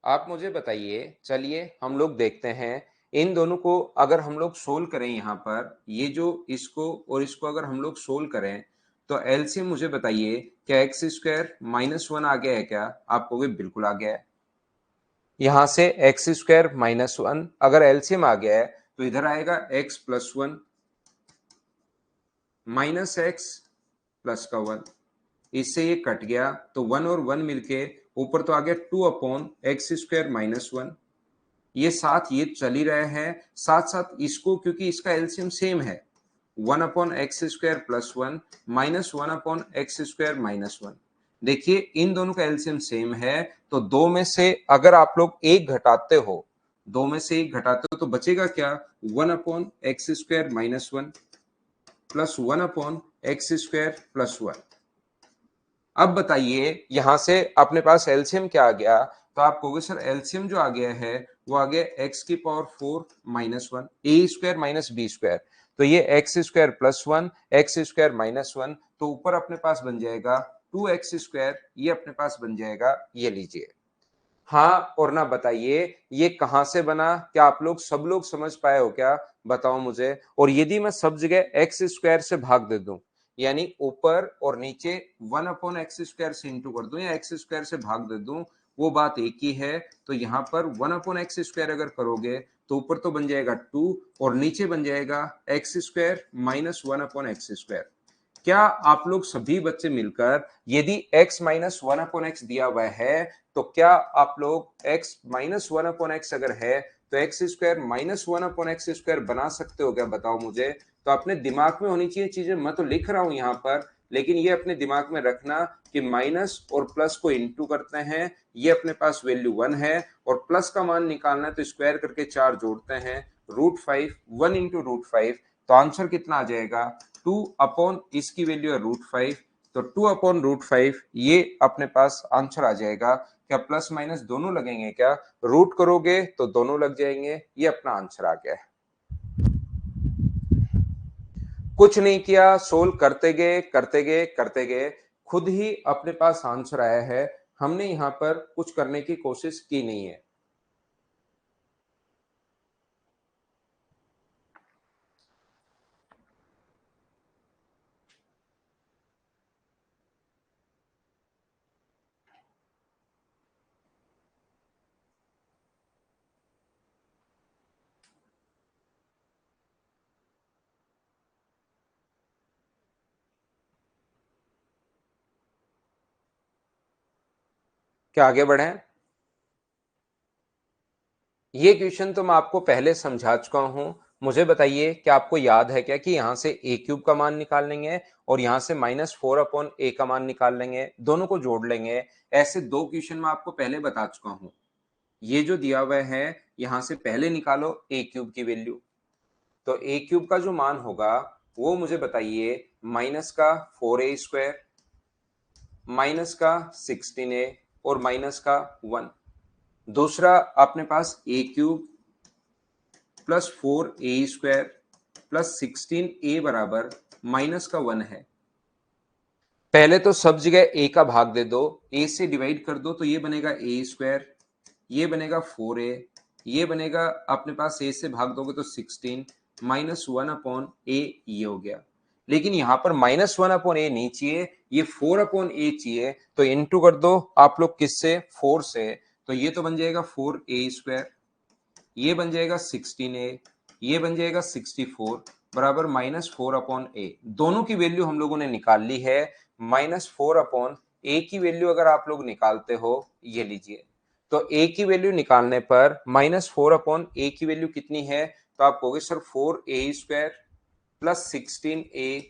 आप मुझे बताइए, चलिए हम लोग देखते हैं इन दोनों को अगर हम लोग सोल्व करें, यहाँ पर ये जो इसको और इसको अगर हम लोग सोल्व करें तो एलसीएम मुझे बताइए क्या एक्स स्क्वायर माइनस वन आ गया है क्या? आप कहोगे बिल्कुल आ गया है। यहां से एक्स स्क्वायर माइनस वन अगर एलसीएम आ गया है तो इधर आएगा x plus one minus x plus का वन, इससे ये कट गया तो वन और वन मिलके ऊपर तो आ गया 2/x² माइनस वन। ये साथ ये चल ही रहे हैं, साथ साथ इसको क्योंकि इसका एलसीएम सेम है 1/x² plus one minus 1/x² minus one. देखिए इन दोनों का एलसीएम सेम है, तो दो में से अगर आप लोग एक घटाते हो, दो में से एक घटाते हो तो बचेगा क्या? 1/x² minus one plus 1/x² plus one. अब बताइए यहां से अपने पास एलसीएम क्या आ गया? तो आप कहोगे सर एलसीएम जो आ गया है वो आ गया एक्स की पावर 4 माइनस वन ए स्क्वायर माइनस बी स्क्वायर। तो ये x square plus one x square minus one, तो ऊपर अपने पास बन जाएगा 2x², ये अपने पास बन जाएगा, ये लीजिए। हाँ और ना बताइए ये कहां से बना? क्या आप लोग सब लोग समझ पाए हो क्या? बताओ मुझे। और यदि मैं सब जगह एक्स स्क्वायर से भाग दे दूं, यानी ऊपर और नीचे 1/x² से इंटू कर दूं या एक्स स्क्वायर से भाग दे दूं, वो बात एक ही है। तो यहाँ पर 1/x² अगर करोगे तो ऊपर तो बन जाएगा 2 और नीचे बन जाएगा x² माइनस 1/x²। क्या आप लोग सभी बच्चे मिलकर यदि x माइनस 1/x दिया हुआ है तो क्या आप लोग x माइनस 1/x अगर है तो x² माइनस 1/x² बना सकते हो क्या? बताओ मुझे। तो अपने दिमाग में होनी चाहिए चीजें, मैं तो लिख रहा हूं यहाँ पर, लेकिन ये अपने दिमाग में रखना कि माइनस और प्लस को इंटू करते हैं, ये अपने पास वैल्यू वन है, और प्लस का मान निकालना है तो स्क्वायर करके चार जोड़ते हैं, √5 1 इंटू √5। तो आंसर कितना आ जाएगा? 2/, इसकी वैल्यू है √5, तो 2/√5 ये अपने पास आंसर आ जाएगा। क्या प्लस माइनस दोनों लगेंगे क्या? रूट करोगे तो दोनों लग जाएंगे, ये अपना आंसर आ गया है। कुछ नहीं किया, सोल्व करते गए करते गए करते गए, खुद ही अपने पास आंसर आया है। हमने यहाँ पर कुछ करने की कोशिश की नहीं है। क्या आगे बढ़े? ये क्वेश्चन तो मैं आपको पहले समझा चुका हूं, मुझे बताइए क्या आपको याद है क्या कि यहाँ से ए क्यूब का मान निकाल लेंगे और यहाँ से -4/a का मान निकाल लेंगे, दोनों को जोड़ लेंगे। ऐसे दो क्वेश्चन मैं आपको पहले बता चुका हूं। ये जो दिया हुआ है यहाँ से पहले निकालो ए क्यूब की वैल्यू। तो ए क्यूब का जो मान होगा वो मुझे बताइए माइनस का 4a² माइनस का 16a और माइनस का 1। दूसरा अपने पास a cube plus 4a² plus 16a बराबर माइनस का 1 है। पहले तो सब जगह a का भाग दे दो, a से डिवाइड कर दो तो ये बनेगा a², ये बनेगा 4a, ये बनेगा अपने पास a से भाग दोगे तो 16 -1/a ये हो गया। लेकिन यहाँ पर -1/a नहीं चाहिए, ये 4/a चाहिए, तो इनटू कर दो आप लोग किससे, 4 से। तो ये तो बन जाएगा 4a², ये बन जाएगा 16a, ये बन जाएगा 64 बराबर -4/a। दोनों की वैल्यू हम लोगों ने निकाल ली है। -4/a की वैल्यू अगर आप लोग निकालते हो, ये लीजिए, तो a की वैल्यू निकालने पर -4/a की वैल्यू कितनी है, तो आप कहोगे sir 4a² plus 16a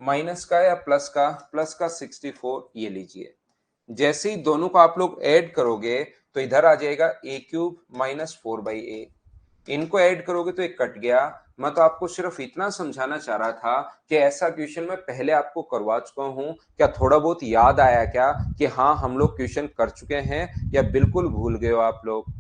minus का या प्लस का 64, ये लीजिए। जैसे ही दोनों को आप लोग ऐड करोगे तो इधर आ जाएगा a³ -4/a। इनको ऐड करोगे तो एक कट गया। मैं तो आपको सिर्फ इतना समझाना चाह रहा था कि ऐसा क्वेश्चन मैं पहले आपको करवा चुका हूं, क्या थोड़ा बहुत याद आया क्या कि हाँ हम लोग क्वेश्चन कर चुके हैं, या बिल्कुल भूल गए हो आप लोग।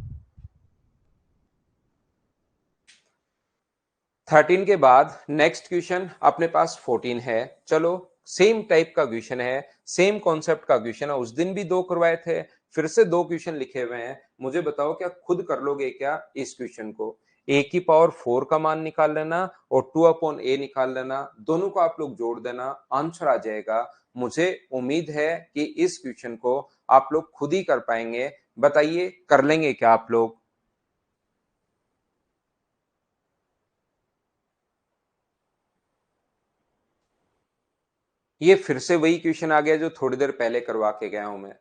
13 के बाद नेक्स्ट क्वेश्चन अपने पास 14 है। चलो सेम टाइप का क्वेश्चन है, सेम कॉन्सेप्ट का क्वेश्चन है, उस दिन भी दो करवाए थे, फिर से दो क्वेश्चन लिखे हुए हैं। मुझे बताओ क्या खुद कर लोगे क्या इस क्वेश्चन को। a की पावर 4 का मान निकाल लेना और 2/a निकाल लेना, दोनों को आप लोग जोड़ देना, आंसर आ जाएगा। मुझे उम्मीद है कि इस क्वेश्चन को आप लोग खुद ही कर पाएंगे। बताइए कर लेंगे क्या आप लोग। ये फिर से वही क्वेश्चन आ गया जो थोड़ी देर पहले करवा के गया हूं मैं।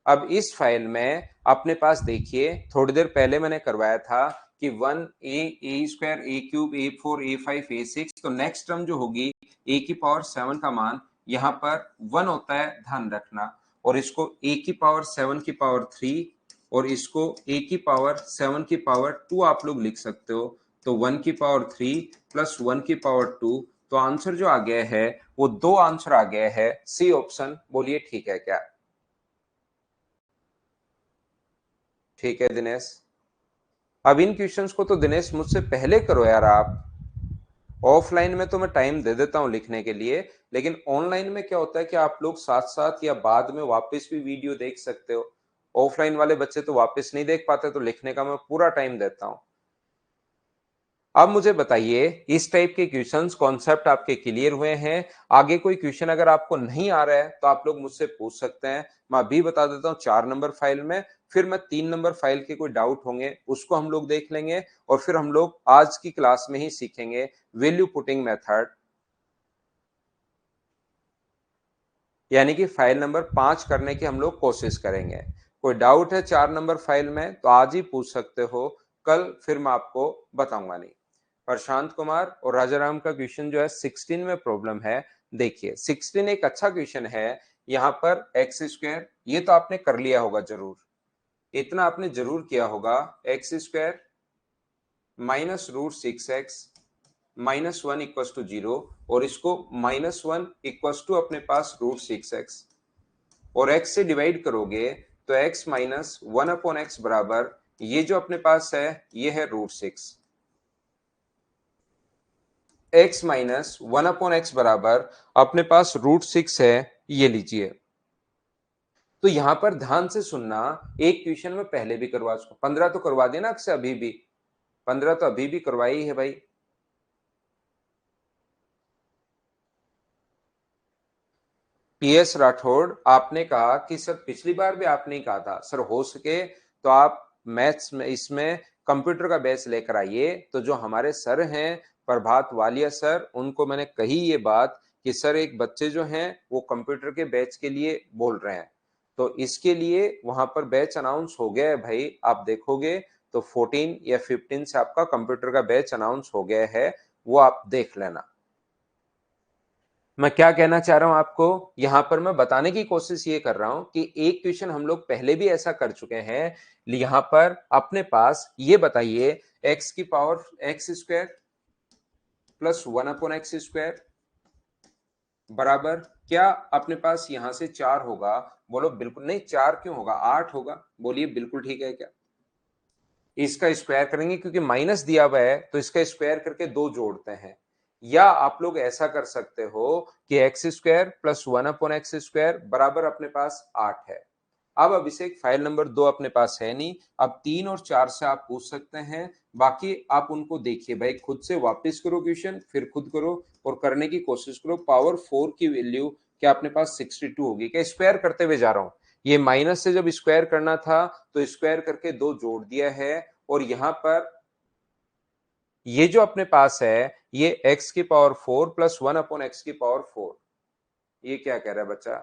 अब इस फाइल में अपने पास देखिए, थोड़ी देर पहले मैंने करवाया था कि 1a² a3 a4 a5 a6, तो नेक्स्ट टर्म जो होगी a की पावर 7 का मान यहां पर 1 होता है, ध्यान रखना। और इसको a की पावर 7 की पावर 3 और इसको a की पावर 7 की पावर 2 आप लोग लिख सकते हो। तो 1 की पावर 3 प्लस 1 की पावर 2, तो आंसर जो आ गया है वो दो आंसर आ गया है, सी ऑप्शन। बोलिए ठीक है क्या। ठीक है दिनेश। अब इन क्वेश्चंस को तो दिनेश मुझसे पहले करो यार आप। ऑफलाइन में तो मैं टाइम दे देता हूं लिखने के लिए, लेकिन ऑनलाइन में क्या होता है कि आप लोग साथ साथ या बाद में वापस भी वीडियो देख सकते हो। ऑफलाइन वाले बच्चे तो वापस नहीं देख पाते, तो लिखने का मैं पूरा टाइम देता हूं। अब मुझे बताइए इस टाइप के क्वेश्चंस कॉन्सेप्ट आपके क्लियर हुए हैं। आगे कोई क्वेश्चन अगर आपको नहीं आ रहा है तो आप लोग मुझसे पूछ सकते हैं। मैं अभी बता देता हूं 4 नंबर फाइल में, फिर मैं 3 नंबर फाइल के कोई डाउट होंगे उसको हम लोग देख लेंगे, और फिर हम लोग आज की क्लास में ही सीखेंगे वैल्यू पुटिंग मेथड, यानी कि फाइल नंबर 5 करने की हम लोग कोशिश करेंगे। कोई डाउट है 4 नंबर फाइल में तो आज ही पूछ सकते हो, कल फिर मैं आपको बताऊंगा नहीं। प्रशांत कुमार और राजाराम का क्वेश्चन जो है 16 में प्रॉब्लम है। देखिए 16 एक अच्छा क्वेश्चन है। यहाँ पर x², ये तो आपने कर लिया होगा जरूर, इतना आपने जरूर किया होगा। x² -√6x -1 इक्वल टू 0, और इसको -1 इक्वल टू अपने पास √6x, और x से डिवाइड करोगे तो x -1/x बराबर ये जो अपने पास है ये है √6। x -1/x बराबर अपने पास √6 है, ये लीजिए। तो यहां पर ध्यान से सुनना, एक क्वेश्चन में पहले भी करवा चुका, 15 तो करवा देना अक्सर, अभी भी 15 तो अभी भी करवाई है भाई। पीएस राठौड़, आपने कहा कि सर पिछली बार भी आपने ही कहा था सर हो सके तो आप मैथ्स में इसमें कंप्यूटर का बैच लेकर आइए। तो जो हमारे सर हैं प्रभात वालिया सर, उनको मैंने कही ये बात कि सर एक बच्चे जो हैं वो कंप्यूटर के बैच के लिए बोल रहे हैं, तो इसके लिए वहां पर बैच अनाउंस हो गया है भाई, आप देखोगे तो 14 या 15 से आपका कंप्यूटर का बैच अनाउंस हो गया है, वो आप देख लेना। मैं क्या कहना चाह रहा हूं आपको, यहां पर मैं बताने की कोशिश ये कर रहा हूं कि एक क्वेश्चन हम लोग पहले भी ऐसा कर चुके हैं। यहां पर अपने पास ये बताइए, एक्स की power x square plus 1/x² बराबर क्या अपने पास यहां से 4 होगा? बोलो बिल्कुल नहीं, 4 क्यों होगा, 8 होगा। बोलिए बिल्कुल ठीक है क्या? इसका स्क्वायर करेंगे क्योंकि माइनस दिया हुआ है, तो इसका स्क्वायर करके 2 जोड़ते हैं। या आप लोग ऐसा कर सकते हो कि एक्स स्क्वायर प्लस 1/x² बराबर अपने पास 8 है। अब अभिषेक फाइल नंबर 2 अपने पास है नहीं, अब 3 और 4 से आप पूछ सकते हैं। बाकी आप उनको देखिए भाई, खुद से वापस करो क्वेश्चन, फिर खुद करो और करने की कोशिश करो। पावर 4 की वैल्यू क्या अपने पास 62 होगी क्या? स्क्वायर करते हुए जा रहा हूं, ये माइनस से जब स्क्वायर करना था तो स्क्वायर करके 2 जोड़ दिया है। और यहां पर ये जो अपने पास है, ये x की पावर 4 प्लस 1/x की पावर 4, ये क्या कह रहा है बच्चा?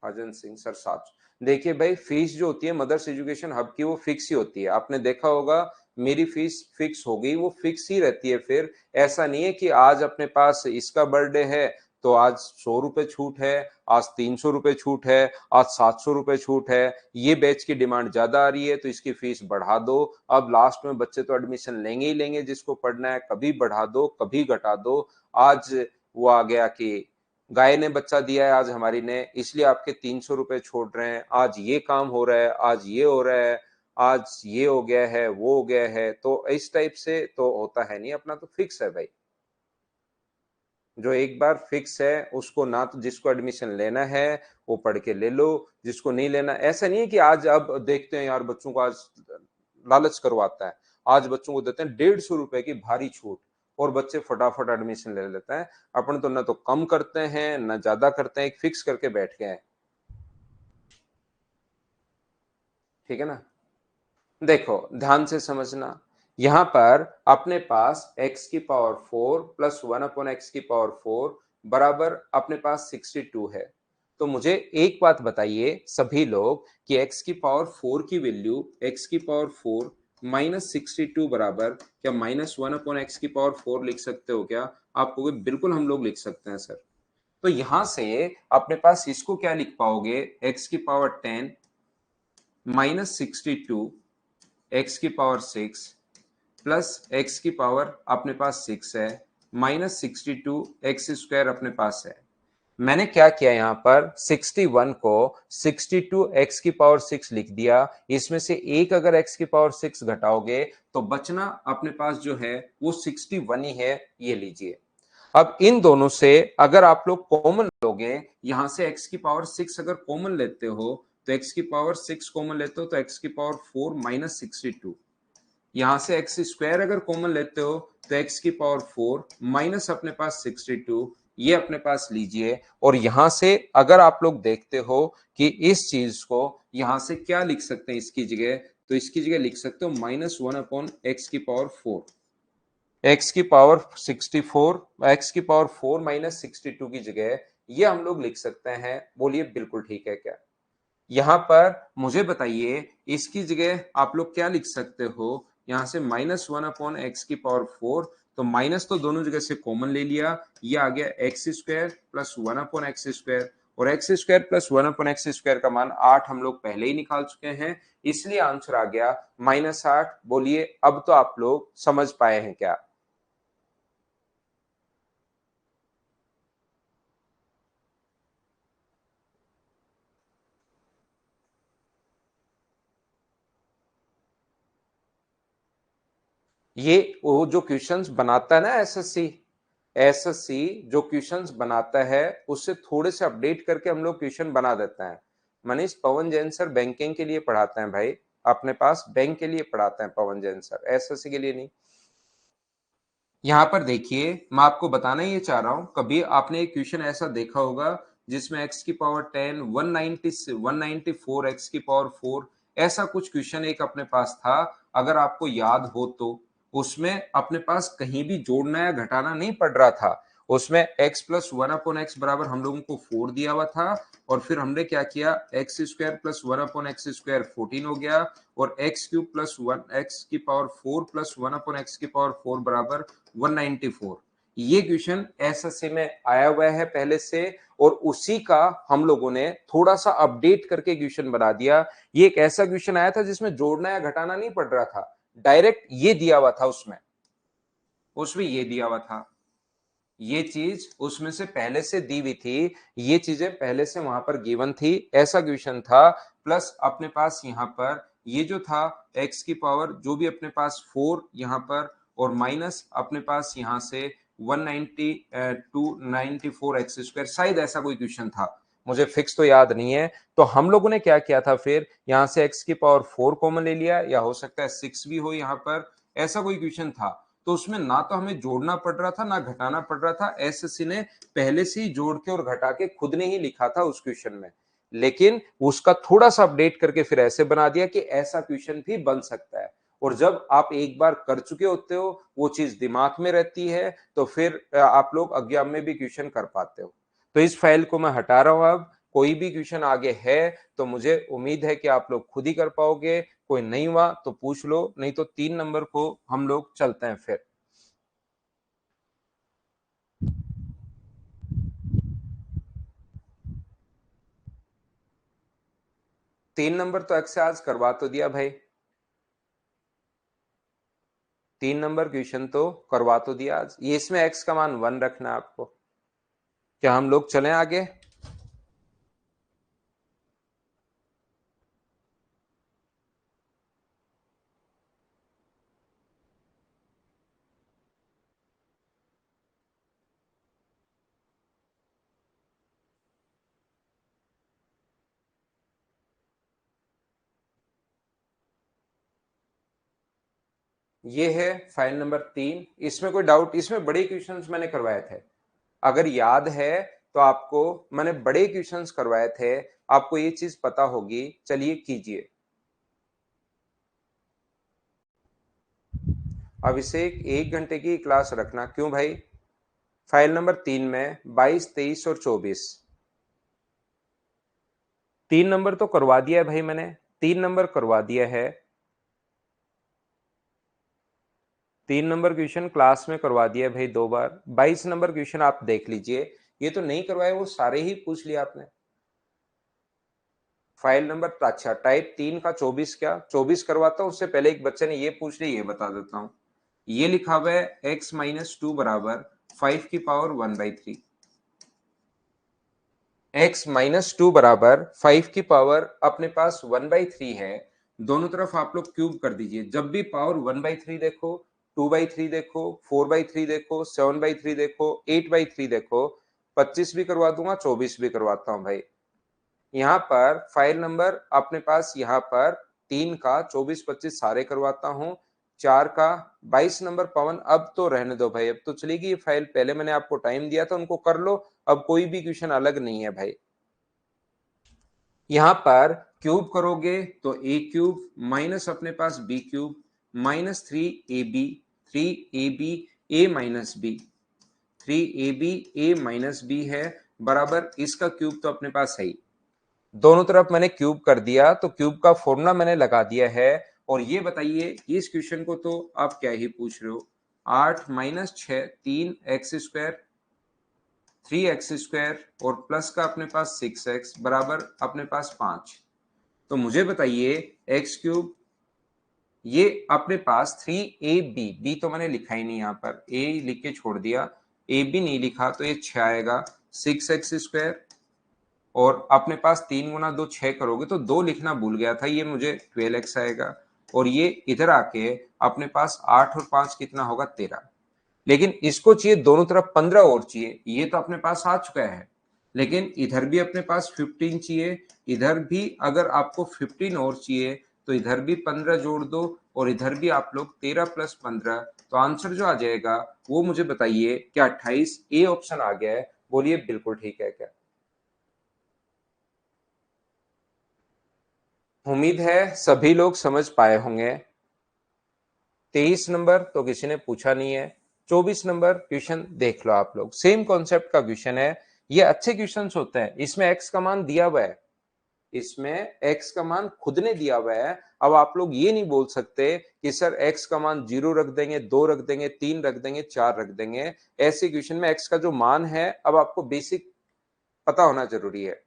अजन सिंह सर 7। देखिए भाई, फीस जो होती है मदर्स एजुकेशन हब की, वो फिक्स ही होती है। आपने देखा होगा मेरी फीस फिक्स हो गई, वो फिक्स ही रहती है। फिर ऐसा नहीं है कि आज अपने पास इसका बर्थडे है तो आज 100 रुपए छूट है, आज 300 रुपए छूट है, आज 700 रुपए छूट है। ये बैच की डिमांड ज्यादा आ रही है तो इसकी फीस बढ़ा दो। अब लास्ट में बच्चे तो एडमिशन लेंगे ही लेंगे, जिसको पढ़ना है, कभी बढ़ा दो कभी घटा दो। आज वो आ गया कि गाय ने बच्चा दिया है आज हमारी ने, इसलिए आपके 300 रुपए छोड़ रहे हैं। आज ये काम हो रहा है, आज ये हो रहा है, आज ये हो गया है, वो हो गया है। तो इस टाइप से तो होता है नहीं, अपना तो फिक्स है भाई। जो एक बार फिक्स है उसको ना, तो जिसको एडमिशन लेना है वो पढ़ के ले लो, जिसको नहीं लेना। ऐसा नहीं है कि आज अब देखते हैं यार बच्चों को आज लालच करवाता है, आज बच्चों को देते हैं 150 रुपए की भारी छूट और बच्चे फटाफट एडमिशन ले लेते हैं। अपन तो ना तो कम करते हैं ना ज्यादा करते हैं, एक फिक्स करके बैठ गए हैं। ठीक है ना? देखो ध्यान से समझना, यहां पर अपने पास x की पावर 4 प्लस 1/x की पावर 4 बराबर अपने पास 62 है। तो मुझे एक बात बताइए सभी लोग कि x की पावर 4 की वैल्यू, x की पावर 4 माइनस 62 बराबर क्या माइनस 1/x की पावर 4 लिख सकते हो क्या? आप कहोगे बिल्कुल हम लोग लिख सकते हैं सर। तो यहां से अपने पास इसको क्या लिख पाओगे, x की पावर 10 माइनस 62 एक्स की पावर 6 प्लस एक्स की पावर अपने पास 6 है माइनस 62 एक्स स्क्वायर अपने पास है। मैंने क्या किया यहां पर, 61 को 62 एक्स की पावर 6 लिख दिया। इसमें से एक अगर एक्स की पावर 6 घटाओगे तो बचना अपने पास जो है वो 61 ही है, ये लीजिए। अब इन दोनों से अगर आप लोग कॉमन लोगे, यहां से एक्स की पावर 6 अगर कॉमन लेते हो तो एक्स की पावर 6 कॉमन लेते हो तो एक्स की पावर 4 माइनस 62। यहां से एक्स स्क्वायर अगर कॉमन लेते हो तो एक्स की पावर 4 माइनस अपने पास 62, ये अपने पास लीजिए। और यहां से अगर आप लोग देखते हो कि इस चीज को यहां से क्या लिख सकते हैं इसकी जगह, तो इसकी जगह लिख सकते हो -1/x की पावर 4। एक्स की पावर 64, एक्स की पावर 4 माइनस 62 की जगह ये हम लोग लिख सकते हैं। बोलिए बिल्कुल ठीक है क्या? यहां पर मुझे बताइए इसकी जगह आप लोग क्या लिख सकते हो, यहां से -1/x की पावर 4, तो माइनस तो दोनों जगह से कॉमन ले लिया, ये आ गया एक्स स्क्वायर प्लस 1/x²। और एक्स स्क्वायर प्लस 1/x² का मान 8 हम लोग पहले ही निकाल चुके हैं, इसलिए आंसर आ गया -8। बोलिए अब तो आप लोग समझ पाए हैं क्या? ये वो जो क्वेश्चंस बनाता है ना एसएससी, एसएससी जो क्वेश्चंस बनाता है उससे थोड़े से अपडेट करके हम लोग क्वेश्चन बना देते हैं। मनीष, पवन जैन सर बैंकिंग के लिए पढ़ाते हैं भाई, अपने पास बैंक के लिए पढ़ाते हैं पवन जैन सर, एसएससी के लिए नहीं। यहाँ पर देखिए मैं आपको बताना ये चाह रहा हूं, कभी आपने एक क्वेश्चन ऐसा देखा होगा जिसमें x की पावर 10 194 x की पावर 4 ऐसा कुछ क्वेश्चन एक अपने पास था। अगर आपको याद हो तो उसमें अपने पास कहीं भी जोड़ना या घटाना नहीं पड़ रहा था, उसमें x प्लस 1/x बराबर हम लोगों को 4 दिया हुआ था, और फिर हमने क्या किया, x square plus 1/x square 14 हो गया, और एक्स क्यूब प्लस 1x की पावर 4 प्लस 1/x की पावर 4 बराबर 194। ये क्वेश्चन एसएससी में आया हुआ है पहले से, और उसी का हम लोगों ने थोड़ा सा अपडेट करके क्वेश्चन बना दिया। ये एक ऐसा क्वेश्चन आया था जिसमें जोड़ना या घटाना नहीं पड़ रहा था, डायरेक्ट ये दिया हुआ था, उसमें ये दिया हुआ था, ये चीज उसमें से पहले से दी हुई थी, ये चीजें पहले से वहां पर गिवन थी, ऐसा क्वेश्चन था। प्लस अपने पास यहां पर ये जो था x की पावर जो भी अपने पास 4 यहां पर, और माइनस अपने पास यहां से 190 294 एक्स स्क्वायर, शायद ऐसा कोई क्वेश्चन था, मुझे फिक्स तो याद नहीं है। तो हम लोगों ने क्या किया था, फिर यहां से x की पावर 4 कॉमन ले लिया, या हो सकता है 6 भी हो यहां पर, ऐसा कोई क्वेश्चन था। तो उसमें ना तो हमें जोड़ना पड़ रहा था ना घटाना पड़ रहा था, एसएससी ने पहले से ही जोड़ के और घटा के खुद ने ही लिखा था उस क्वेश्चन में, लेकिन उसका थोड़ा सा अपडेट करके फिर ऐसे बना दिया कि ऐसा क्वेश्चन भी बन सकता है। और जब आप एक बार कर चुके होते हो, वो चीज दिमाग में रहती है, तो फिर आप लोग एग्जाम में भी क्वेश्चन कर पाते हो। तो इस फाइल को मैं हटा रहा हूं। अब कोई भी क्वेश्चन आगे है तो मुझे उम्मीद है कि आप लोग खुद ही कर पाओगे, कोई नहीं हुआ तो पूछ लो, नहीं तो 3 नंबर को हम लोग चलते हैं फिर। 3 नंबर तो एक्स करवा तो दिया भाई, 3 नंबर क्वेश्चन तो करवा तो दिया आज। ये इसमें एक्स का मान 1 रखना है आपको। क्या हम लोग चलें आगे? ये है फाइल नंबर 3। इसमें कोई डाउट? इसमें बड़े क्वेश्चंस मैंने करवाए थे, अगर याद है तो आपको, मैंने बड़े क्वेश्चंस करवाए थे, आपको ये चीज पता होगी। चलिए कीजिए। अब इसे 1 घंटे की क्लास रखना, क्यों भाई? फाइल नंबर 3 में 22, 23 और 24, 3 नंबर तो करवा दिया है भाई मैंने, 3 नंबर करवा दिया है। 3 नंबर क्वेश्चन क्लास में करवा दिया है भाई 2 बार। 22 नंबर क्वेश्चन आप देख लीजिए, ये तो नहीं करवाए, वो सारे ही पूछ लिया आपने। फाइल नंबर, अच्छा टाइप 3 का 24, क्या 24 करवाता हूं? उससे पहले एक बच्चे ने ये पूछ लिया, ये बता देता हूं। ये लिखा हुआ है x-2 बराबर 5 की पावर 1/3। x-2 बराबर 5 की पावर अपने पास 1/3 है। दोनों तरफ आप लोग क्यूब कर दीजिए। जब भी पावर 1/3 देखो, 2/3 देखो, 4/3 देखो, 7/3 देखो, 8/3 देखो, 25 भी करवा दूंगा, 24 भी करवाता हूं भाई। यहाँ पर फाइल नंबर अपने पास, यहाँ पर 3 का 24 25 सारे करवाता हूँ, 4 का 22 नंबर। पवन अब तो रहने दो भाई, अब तो चलेगी ये फाइल, पहले मैंने आपको टाइम दिया था, उनको कर लो। अब कोई भी क्वेश्चन अलग नहीं है भाई। यहाँ पर क्यूब करोगे तो ए क्यूब माइनस अपने पास b cube minus 3ab, 3ab a minus b, 3ab a minus b है, बराबर इसका क्यूब तो अपने पास है ही। दोनों तरफ मैंने क्यूब कर दिया, तो क्यूब का फॉर्मूला मैंने लगा दिया है। और ये बताइए, इस क्वेश्चन को तो आप क्या ही पूछ रहे हो, 8 माइनस 6 3x² 3x² और प्लस का अपने पास 6x बराबर अपने पास 5। तो मुझे बताइए x³ ये अपने पास 3ab, बी तो मैंने लिखा ही नहीं, यहाँ पर a लिख के छोड़ दिया, ए बी नहीं लिखा, तो ये 6 आएगा, 6x² और अपने पास 3 गुना 2 6 करोगे तो 2 लिखना भूल गया था, ये मुझे 12x आएगा। और ये इधर आके अपने पास 8 और 5 कितना होगा, 13। लेकिन इसको चाहिए दोनों तरफ 15 और चाहिए, ये तो अपने पास आ चुका है। लेकिन इधर भी अपने पास 15 चाहिए, इधर भी अगर आपको 15 और चाहिए तो इधर भी 15 जोड़ दो, और इधर भी आप लोग 13 प्लस 15, तो आंसर जो आ जाएगा वो मुझे बताइए, क्या 28 ए ऑप्शन आ गया है? बोलिए बिल्कुल ठीक है क्या? उम्मीद है सभी लोग समझ पाए होंगे। 23 नंबर तो किसी ने पूछा नहीं है, 24 नंबर क्वेश्चन देख लो आप लोग, सेम कॉन्सेप्ट का क्वेश्चन है। ये अच्छे क्वेश्चंस होते हैं, इसमें x का मान दिया हुआ है, इसमें x का मान खुद ने दिया हुआ है। अब आप लोग ये नहीं बोल सकते कि सर x का मान 0 रख देंगे, 2 रख देंगे, 3 रख देंगे, 4 रख देंगे। ऐसे क्वेश्चन में x का जो मान है, अब आपको बेसिक पता होना जरूरी है।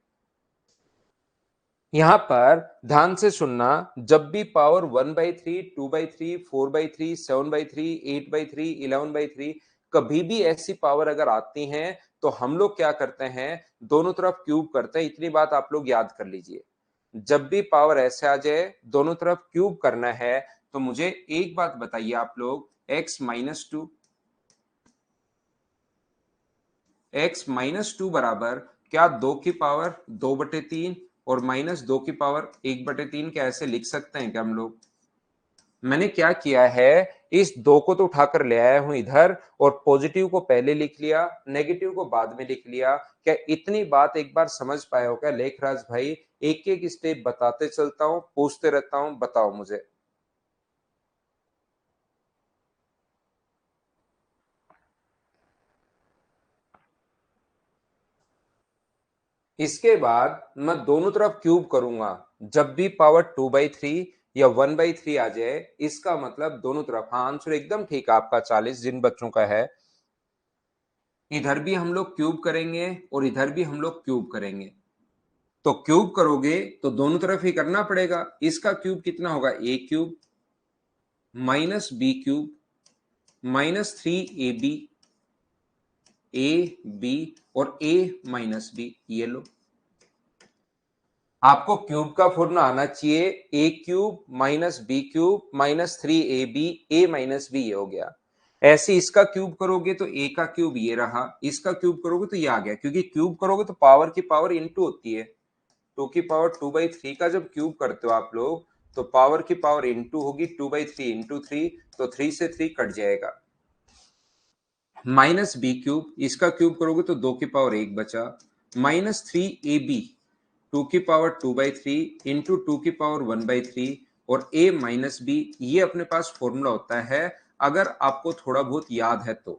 यहां पर ध्यान से सुनना, जब भी पावर 1/3, 2/3, 4/3, 7/3, 8/3, 11/3 कभी भी ऐसी पावर अगर आती हैं तो हम लोग क्या करते हैं, दोनों तरफ क्यूब करते हैं। इतनी बात आप लोग याद कर लीजिए, जब भी पावर ऐसे आ जाए दोनों तरफ क्यूब करना है। तो मुझे एक बात बताइए आप लोग, x-2, x-2 बराबर क्या 2 की पावर 2/3 और -2 की पावर 1/3 क्या ऐसे लिख सकते हैं क्या हम लोग? मैंने क्या किया है, इस 2 को तो उठाकर ले आया हूं इधर, और पॉजिटिव को पहले लिख लिया, नेगेटिव को बाद में लिख लिया। क्या इतनी बात एक बार समझ पाए हो क्या लेखराज भाई? एक एक स्टेप बताते चलता हूं, पूछते रहता हूं, बताओ मुझे। इसके बाद मैं दोनों तरफ क्यूब करूंगा। जब भी पावर 2/3 या 1/3 आ जाए, इसका मतलब दोनों तरफ, हाँ आंसर एकदम ठीक है आपका 40 जिन बच्चों का है। इधर भी हम लोग क्यूब करेंगे और इधर भी हम लोग क्यूब करेंगे। तो क्यूब करोगे तो दोनों तरफ ही करना पड़ेगा। इसका क्यूब कितना होगा, a cube minus b cube -3ab, a b और a -b, ये लो। आपको क्यूब का फॉर्मूला आना चाहिए, a cube minus b cube -3ab, a -b, ये हो गया। ऐसे इसका क्यूब करोगे तो a का क्यूब ये रहा, इसका क्यूब करोगे तो ये आ गया, क्योंकि क्यूब करोगे तो पावर की पावर इनटू होती है। 2 की पावर 2/3 का जब क्यूब करते हो आप लोग, तो पावर की पावर इनटू होगी, 2/3 इंटू 3, तो 3 से 3 कट जाएगा। -b क्यूब, इसका क्यूब करोगे तो 2 की पावर 1 बचा, -3ab, 2 की पावर 2/3 इंटू 2 की पावर 1/3, और a -b, ये अपने पास फॉर्मूला होता है। अगर आपको थोड़ा बहुत याद है तो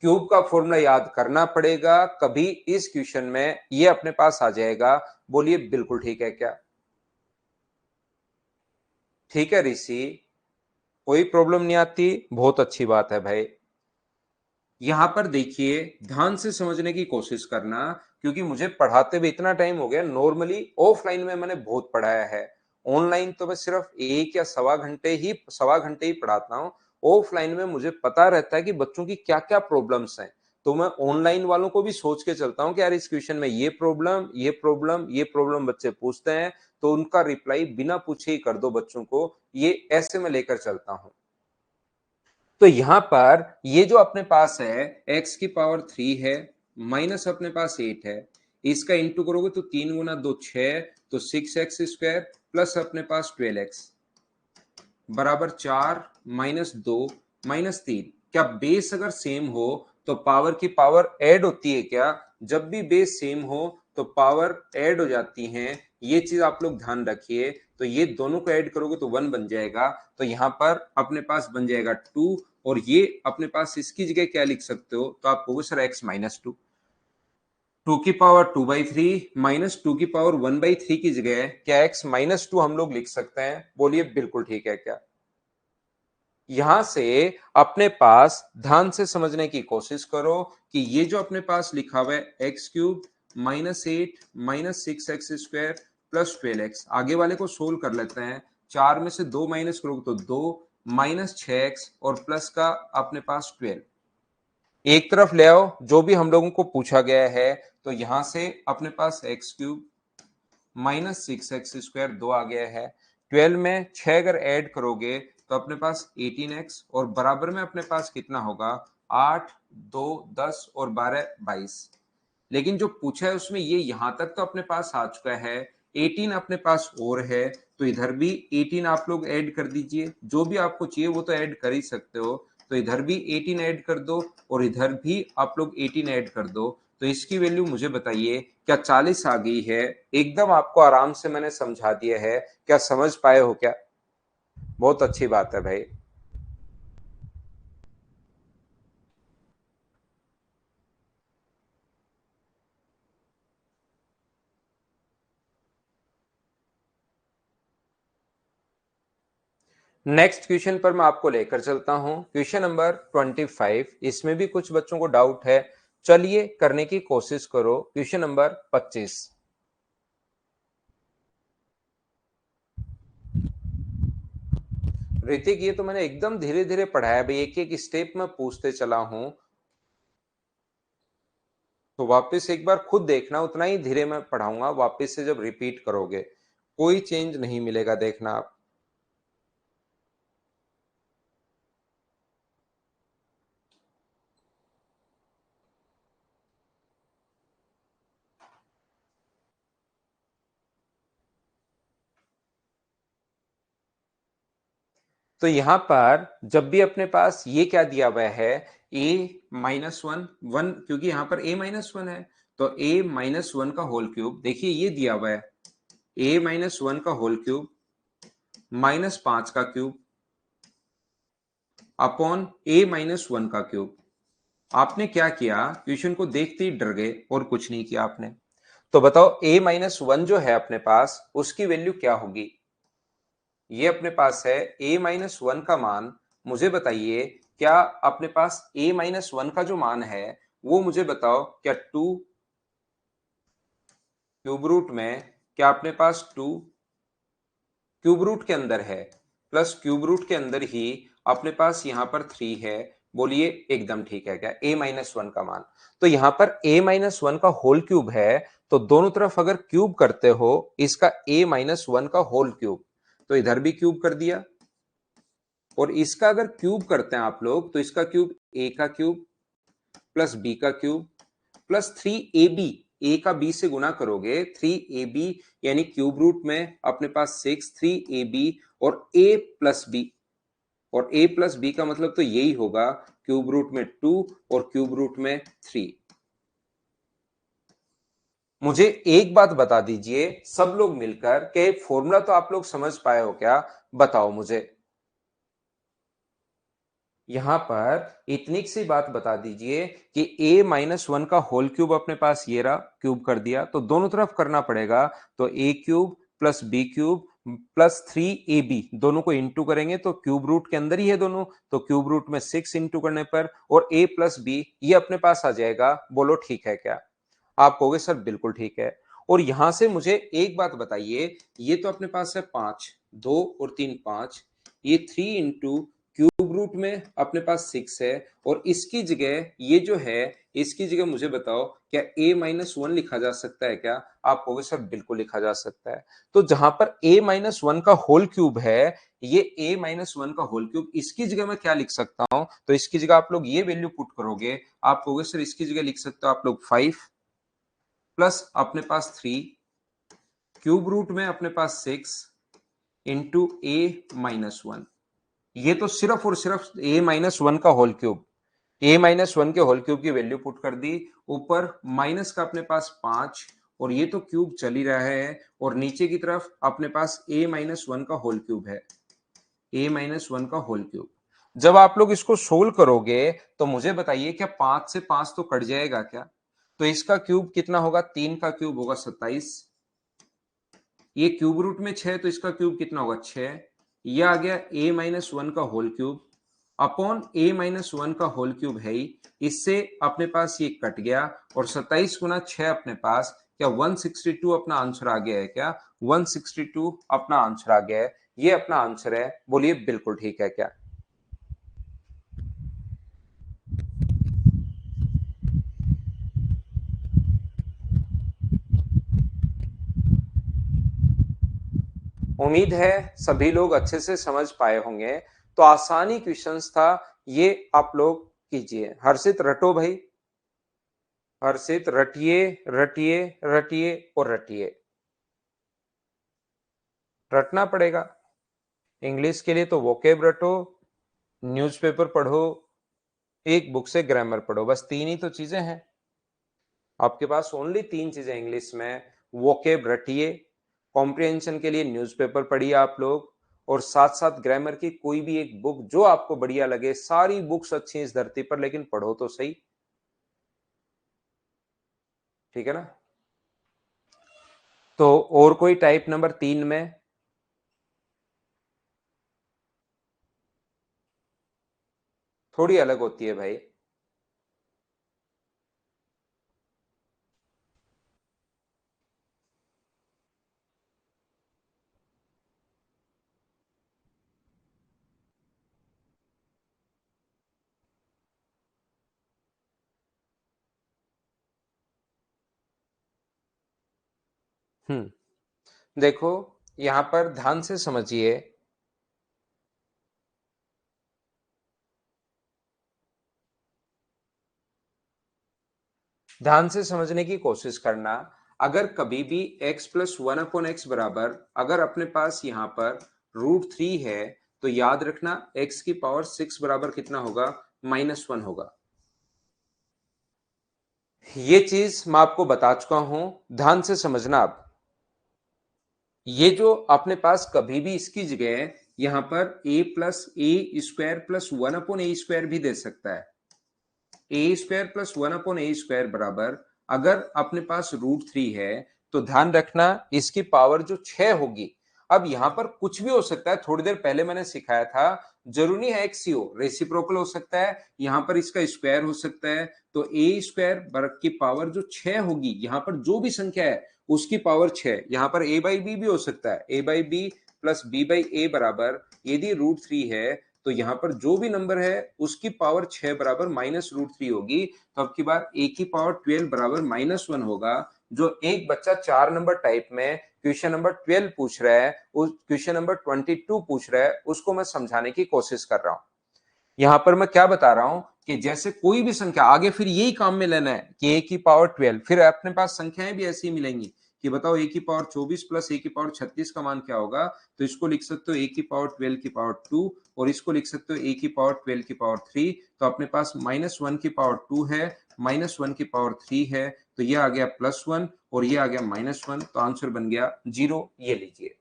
क्यूब का फॉर्मूला याद करना पड़ेगा, कभी इस क्वेश्चन में ये अपने पास आ जाएगा। बोलिए बिल्कुल ठीक है क्या? ठीक है ऋषि, कोई प्रॉब्लम नहीं आती, बहुत अच्छी बात है भाई। यहां पर देखिए, ध्यान से समझने की कोशिश करना, क्योंकि मुझे पढ़ाते हुए इतना टाइम हो गया। नॉर्मली ऑफलाइन में मैंने बहुत पढ़ाया है, ऑनलाइन तो मैं सिर्फ 1 या सवा घंटे ही पढ़ाता हूँ। ऑफलाइन में मुझे पता रहता है कि बच्चों की क्या क्या प्रॉब्लम्स हैं। तो मैं ऑनलाइन वालों को भी सोच के चलता हूँ कि यार इस क्वेश्चन में ये प्रॉब्लम, ये प्रॉब्लम, ये प्रॉब्लम बच्चे पूछते हैं, तो उनका रिप्लाई बिना पूछे ही कर दो बच्चों को, ये ऐसे में लेकर चलता हूं। तो यहां पर ये जो अपने पास है, x की पावर 3 है, माइनस अपने पास 8 है, इसका इंटू करोगे तो 3 गुना 2 6, तो 6x² प्लस अपने पास 12x बराबर 4, -2 -3। क्या बेस अगर सेम हो तो पावर की पावर ऐड होती है क्या? जब भी बेस सेम हो तो पावर ऐड हो जाती हैं, ये चीज आप लोग ध्यान रखिए। तो ये दोनों को ऐड करोगे तो 1 बन जाएगा, तो यहां पर अपने पास बन जाएगा 2, और ये अपने पास इसकी जगह क्या लिख सकते हो, तो आप कहोगे सर x-2, 2 की पावर 2/3 -2 की पावर 1/3 की जगह क्या x-2 हम लोग लिख सकते हैं? बोलिए बिल्कुल ठीक है क्या? यहां से अपने पास ध्यान से समझने की कोशिश करो कि ये जो अपने पास लिखा हुआ है x³ -8 -6x² +12x, आगे वाले को सोल्व कर लेते हैं। 4 में से 2 माइनस करोगे तो 2, -6x और प्लस का अपने पास 12। एक तरफ ले आओ जो भी हम लोगों को पूछा गया है, तो यहां से अपने पास x³ -6x² 2 आ गया है। 12 में 6 अगर ऐड करोगे तो अपने पास 18x, और बराबर में अपने पास कितना होगा, 8, 2, 10 और 12, 22। लेकिन जो पूछा है उसमें ये यहां तक तो अपने पास आ चुका है, 18 अपने पास और है, तो इधर भी 18 आप लोग ऐड कर दीजिए। जो भी आपको चाहिए वो तो ऐड कर ही सकते हो, तो इधर भी 18 ऐड कर दो और इधर भी आप लोग 18 ऐड कर दो। तो इसकी वैल्यू मुझे बताइए, क्या 40 आ गई है? एकदम आपको आराम से मैंने समझा दिया है, क्या समझ पाए हो क्या? बहुत अच्छी बात है भाई। नेक्स्ट क्वेश्चन पर मैं आपको लेकर चलता हूं, क्वेश्चन नंबर 25। इसमें भी कुछ बच्चों को डाउट है, चलिए करने की कोशिश करो। Question number 25। ऋतिक, ये तो मैंने एकदम धीरे धीरे पढ़ाया भाई, एक एक स्टेप में पूछते चला हूं, तो वापस एक बार खुद देखना, उतना ही धीरे मैं पढ़ाऊंगा। वापस से जब रिपीट करोगे कोई चेंज नहीं मिलेगा, देखना आप। तो यहां पर जब भी अपने पास ये क्या दिया हुआ है, a माइनस वन वन, क्योंकि यहां पर a माइनस वन है, तो a माइनस वन का होल क्यूब, देखिए ये दिया हुआ है a माइनस वन का होल क्यूब माइनस 5 का cube upon a minus one का क्यूब। आपने क्या किया, क्वेश्चन को देखते ही डर गए और कुछ नहीं किया आपने। तो बताओ a माइनस वन जो है अपने पास, उसकी वैल्यू क्या होगी। ये अपने पास है a माइनस वन का मान। मुझे बताइए, क्या अपने पास a माइनस वन का जो मान है वो मुझे बताओ, क्या टू क्यूब रूट में, क्या अपने पास टू क्यूब रूट के अंदर है, प्लस क्यूब रूट के अंदर ही अपने पास यहां पर थ्री है। बोलिए एकदम ठीक है क्या, a माइनस वन का मान। तो यहां पर a माइनस वन का होल क्यूब है, तो दोनों तरफ अगर क्यूब करते हो इसका a माइनस वन का होल क्यूब, तो इधर भी क्यूब कर दिया, और इसका अगर क्यूब करते हैं आप लोग, तो इसका क्यूब a का क्यूब प्लस b का क्यूब प्लस 3ab, a का b से गुना करोगे 3ab, यानी क्यूब रूट में अपने पास 6, 3ab और a प्लस b, और a प्लस b का मतलब तो यही होगा, क्यूब रूट में 2 और क्यूब रूट में 3। मुझे एक बात बता दीजिए सब लोग मिलकर, के फॉर्मूला तो आप लोग समझ पाए हो क्या, बताओ मुझे। यहां पर इतनी सी बात बता दीजिए कि a माइनस वन का होल क्यूब अपने पास ये रहा, क्यूब कर दिया, तो दोनों तरफ करना पड़ेगा, तो a cube plus b cube plus 3ab, दोनों को इंटू करेंगे तो क्यूब रूट के अंदर ही है दोनों, तो क्यूब रूट में 6 इंटू करने पर, और a प्लस b ये अपने पास आ जाएगा। बोलो ठीक है क्या। आप कहोगे सर बिल्कुल ठीक है। और यहां से मुझे एक बात बताइए, ये तो अपने पास है 5, 2 और 3 5, ये 3 इंटू क्यूब रूट में अपने पास 6 है, और इसकी जगह ये जो है, इसकी जगह मुझे बताओ क्या a माइनस वन लिखा जा सकता है क्या। आप कहोगे सर बिल्कुल लिखा जा सकता है। तो जहां पर a माइनस वन का होल क्यूब है, ये a माइनस वन का होल क्यूब, इसकी जगह मैं क्या लिख सकता हूं, तो इसकी जगह आप लोग ये वैल्यू पुट करोगे, आप कहोगे सर इसकी जगह लिख सकते हो आप लोग 5 प्लस अपने पास 3 क्यूब रूट में अपने पास 6 इंटू a माइनस वन। ये तो सिर्फ और सिर्फ a माइनस वन का whole cube, a minus one के होल क्यूब की वैल्यू पुट कर दी, ऊपर माइनस का अपने पास 5, और ये तो क्यूब चल ही रहा है, और नीचे की तरफ अपने पास a माइनस वन का होल क्यूब है, a माइनस वन का होल क्यूब। जब आप लोग इसको सोल्व करोगे तो मुझे बताइए, क्या 5 से 5 तो कट जाएगा क्या, तो इसका क्यूब कितना होगा, 3 का क्यूब होगा 27, ये क्यूब रूट में 6, तो इसका क्यूब कितना होगा 6, ये आ गया a माइनस वन का whole cube upon a minus one का होल क्यूब है ही, इससे अपने पास ये कट गया, और 27 गुना 6 अपने पास, क्या 162 अपना आंसर आ गया है क्या, 162 अपना आंसर आ गया है, ये अपना आंसर है। बोलिए बिल्कुल ठीक है क्या। उम्मीद है सभी लोग अच्छे से समझ पाए होंगे। तो आसानी क्वेश्चंस था, ये आप लोग कीजिए। हर्षित रटो भाई, हर्षित रटिए, रटिए, रटिए और रटिए, रटना पड़ेगा। इंग्लिश के लिए तो वोकेब रटो, न्यूज़पेपर पढ़ो, एक बुक से ग्रामर पढ़ो, बस तीन ही तो चीजें हैं आपके पास, ओनली तीन चीजें इंग्लिश में। वोकेब रटिए, कॉम्प्रिहेंशन के लिए न्यूज़पेपर पढ़िए आप लोग, और साथ साथ ग्रामर की कोई भी एक बुक जो आपको बढ़िया लगे, सारी बुक्स अच्छी हैं इस धरती पर, लेकिन पढ़ो तो सही। ठीक है ना। तो और कोई टाइप नंबर 3 में, थोड़ी अलग होती है भाई। देखो, यहां पर ध्यान से समझिए। ध्यान से समझने की कोशिश करना। अगर कभी भी x plus one upon x बराबर अगर अपने पास यहाँ पर √3 है, तो याद रखना x की पावर 6 बराबर कितना होगा, -1 होगा। ये चीज मैं आपको बता चुका हूं, ध्यान से समझना आप। ये जो अपने पास कभी भी इसकी जगह यहां पर a plus A square plus one upon A square भी दे सकता है। ए स्क्वायर प्लस वन अपॉन ए स्क्वायर बराबर अगर अपने पास √3 है, तो ध्यान रखना इसकी पावर जो 6 होगी। अब यहां पर कुछ भी हो सकता है, थोड़ी देर पहले मैंने सिखाया था, जरूरी है एक्स ही हो, रेसिप्रोकल हो सकता है, यहां पर इसका स्क्वायर हो सकता है। तो ए स्क्वायर वर्ग की पावर जो 6 होगी, यहां पर जो भी संख्या है उसकी पावर 6, यहां पर ए बाई बी भी हो सकता है, a by b plus b by a बराबर यदि √3 है, तो यहां पर जो भी नंबर है उसकी पावर 6 बराबर -√3 होगी। तो अब की बार ए की पावर 12 बराबर -1 होगा। जो एक बच्चा 4 नंबर टाइप में क्वेश्चन नंबर 12 पूछ रहा है, उस क्वेश्चन नंबर 22 पूछ रहा है, उसको मैं समझाने की कोशिश कर रहा हूं। यहां पर मैं क्या बता रहा हूं कि जैसे कोई भी संख्या आगे फिर यही काम में लेना है कि ए की पावर 12, फिर अपने पास संख्याएं भी ऐसी मिलेंगी कि बताओ ए की पावर 24 प्लस ए की पावर 36 का मान क्या होगा। तो इसको लिख सकते हो ए की पावर 12 की पावर 2, और इसको लिख सकते हो ए की पावर 12 की पावर 3। तो अपने पास -1 की पावर 2 है, -1 की पावर 3 है, तो ये आ गया +1 और ये आ गया -1, तो आंसर बन गया 0। ये लीजिए।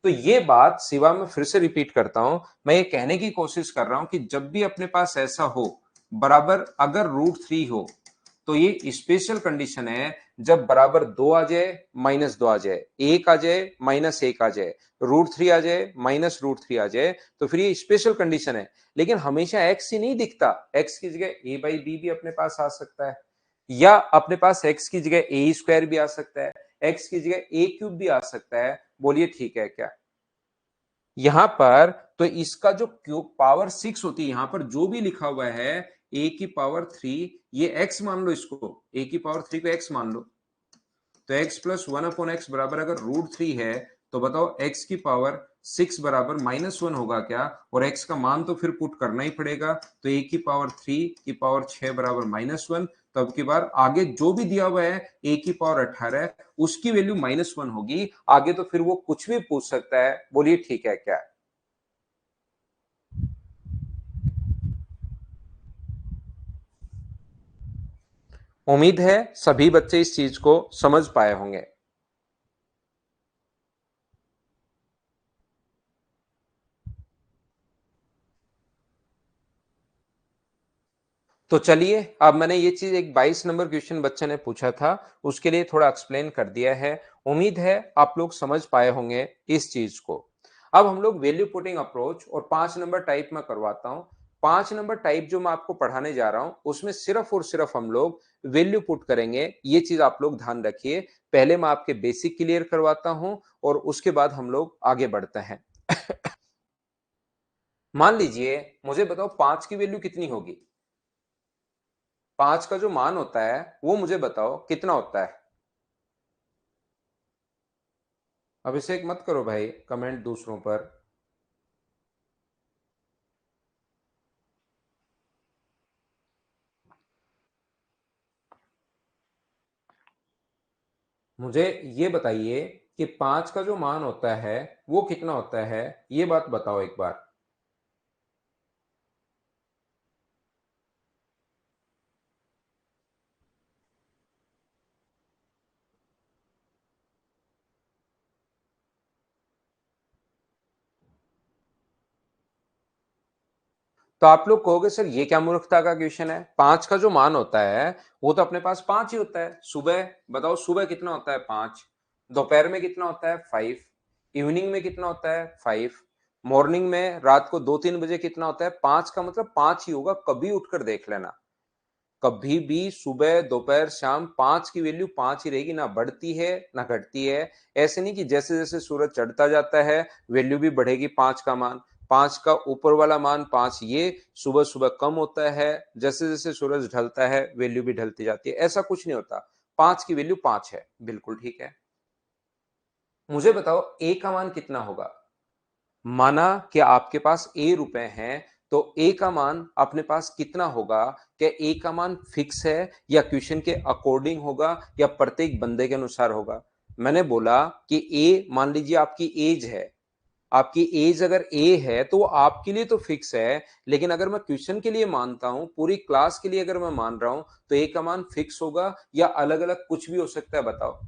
तो ये बात सिवा मैं फिर से रिपीट करता हूं, मैं ये कहने की कोशिश कर रहा हूं कि जब भी अपने पास ऐसा हो बराबर अगर √3 हो, तो ये स्पेशल कंडीशन है जब बराबर 2 आ जाए, -2 आ जाए, 1 आ जाए, -1 आ जाए, √3 आ जाए, -√3 आ जाए, तो फिर ये स्पेशल कंडीशन है। लेकिन हमेशा एक्स ही नहीं दिखता, एक्स की जगह ए बाई बी भी अपने पास आ सकता है, या अपने पास एक्स की जगह ए स्क्वायर भी आ सकता है, एक्स की जगह ए क्यूब भी आ सकता है। बोलिए ठीक है क्या? यहां पर तो इसका जो क्यूब पावर 6 होती है, यहां पर जो भी लिखा हुआ है ए की पावर 3, ये एक्स मान लो, इसको ए की पावर 3 को एक्स मान लो। तो x plus one upon x बराबर अगर √3 है, तो बताओ x की पावर 6 बराबर -1 होगा क्या? और x का मान तो फिर पुट करना ही पड़ेगा। तो a की पावर 3 की पावर 6 बराबर -1। तो अब की बार आगे जो भी दिया हुआ है a की पावर 18, उसकी वैल्यू -1 होगी। आगे तो फिर वो कुछ भी पूछ सकता है। बोलिए ठीक है क्या? उम्मीद है सभी बच्चे इस चीज को समझ पाए होंगे। तो चलिए, अब मैंने ये चीज एक 22 नंबर क्वेश्चन बच्चे ने पूछा था, उसके लिए थोड़ा एक्सप्लेन कर दिया है। उम्मीद है आप लोग समझ पाए होंगे इस चीज को। अब हम लोग वैल्यू पुटिंग अप्रोच और 5 नंबर टाइप में करवाता हूं। 5 नंबर टाइप जो मैं आपको पढ़ाने जा रहा हूं, उसमें सिर्फ और सिर्फ हम लोग वैल्यू पुट करेंगे। ये चीज आप लोग ध्यान रखिए। पहले मैं आपके बेसिक क्लियर करवाता हूं और उसके बाद हम लोग आगे बढ़ते हैं। मान लीजिए, मुझे बताओ 5 की वैल्यू कितनी होगी। 5 का जो मान होता है वो मुझे बताओ कितना होता है। अभिषेक मत करो भाई कमेंट दूसरों पर। मुझे ये बताइए कि 5 का जो मान होता है वो कितना होता है, ये बात बताओ एक बार। तो आप लोग कहोगे सर ये क्या मूर्खता का क्वेश्चन है, 5 का जो मान होता है वो तो अपने पास 5 ही होता है। सुबह बताओ, सुबह कितना होता है 5, दोपहर में कितना होता है 5, इवनिंग में कितना होता है 5, मॉर्निंग में रात को 2-3 बजे कितना होता है? 5 का मतलब 5 ही होगा, कभी उठकर देख लेना। कभी भी सुबह, दोपहर, शाम 5 की वैल्यू 5 ही रहेगी, ना बढ़ती है, ना घटती है। ऐसे नहीं कि जैसे-जैसे सूरज चढ़ता जाता है, वैल्यू भी बढ़ेगी 5 का मान। 5 का ऊपर वाला मान 5 ये सुबह-सुबह कम होता है, जैसे-जैसे सूरज ढलता है, वैल्यू भी ढलती जाती है। ऐसा कुछ नहीं होता। 5 की वैल्यू 5 है। बिल्कुल ठीक है। मुझे बताओ ए का मान कितना होगा? माना कि आपके पास ए रुपए हैं, तो ए का मान अपने पास कितना होगा? क्या ए का मान फिक्स है या क्वेश्चन के अकॉर्डिंग होगा या प्रत्येक बंदे के अनुसार होगा? मैंने बोला कि ए मान लीजिए आपकी एज है। आपकी एज अगर ए है तो वो आपके लिए तो फिक्स है, लेकिन अगर मैं क्वेश्चन के लिए मानता हूं, पूरी क्लास के लिए अगर मैं मान रहा हूं, तो ए का मान फिक्स होगा या अलग-अलग कुछ भी हो सकता है बताओ?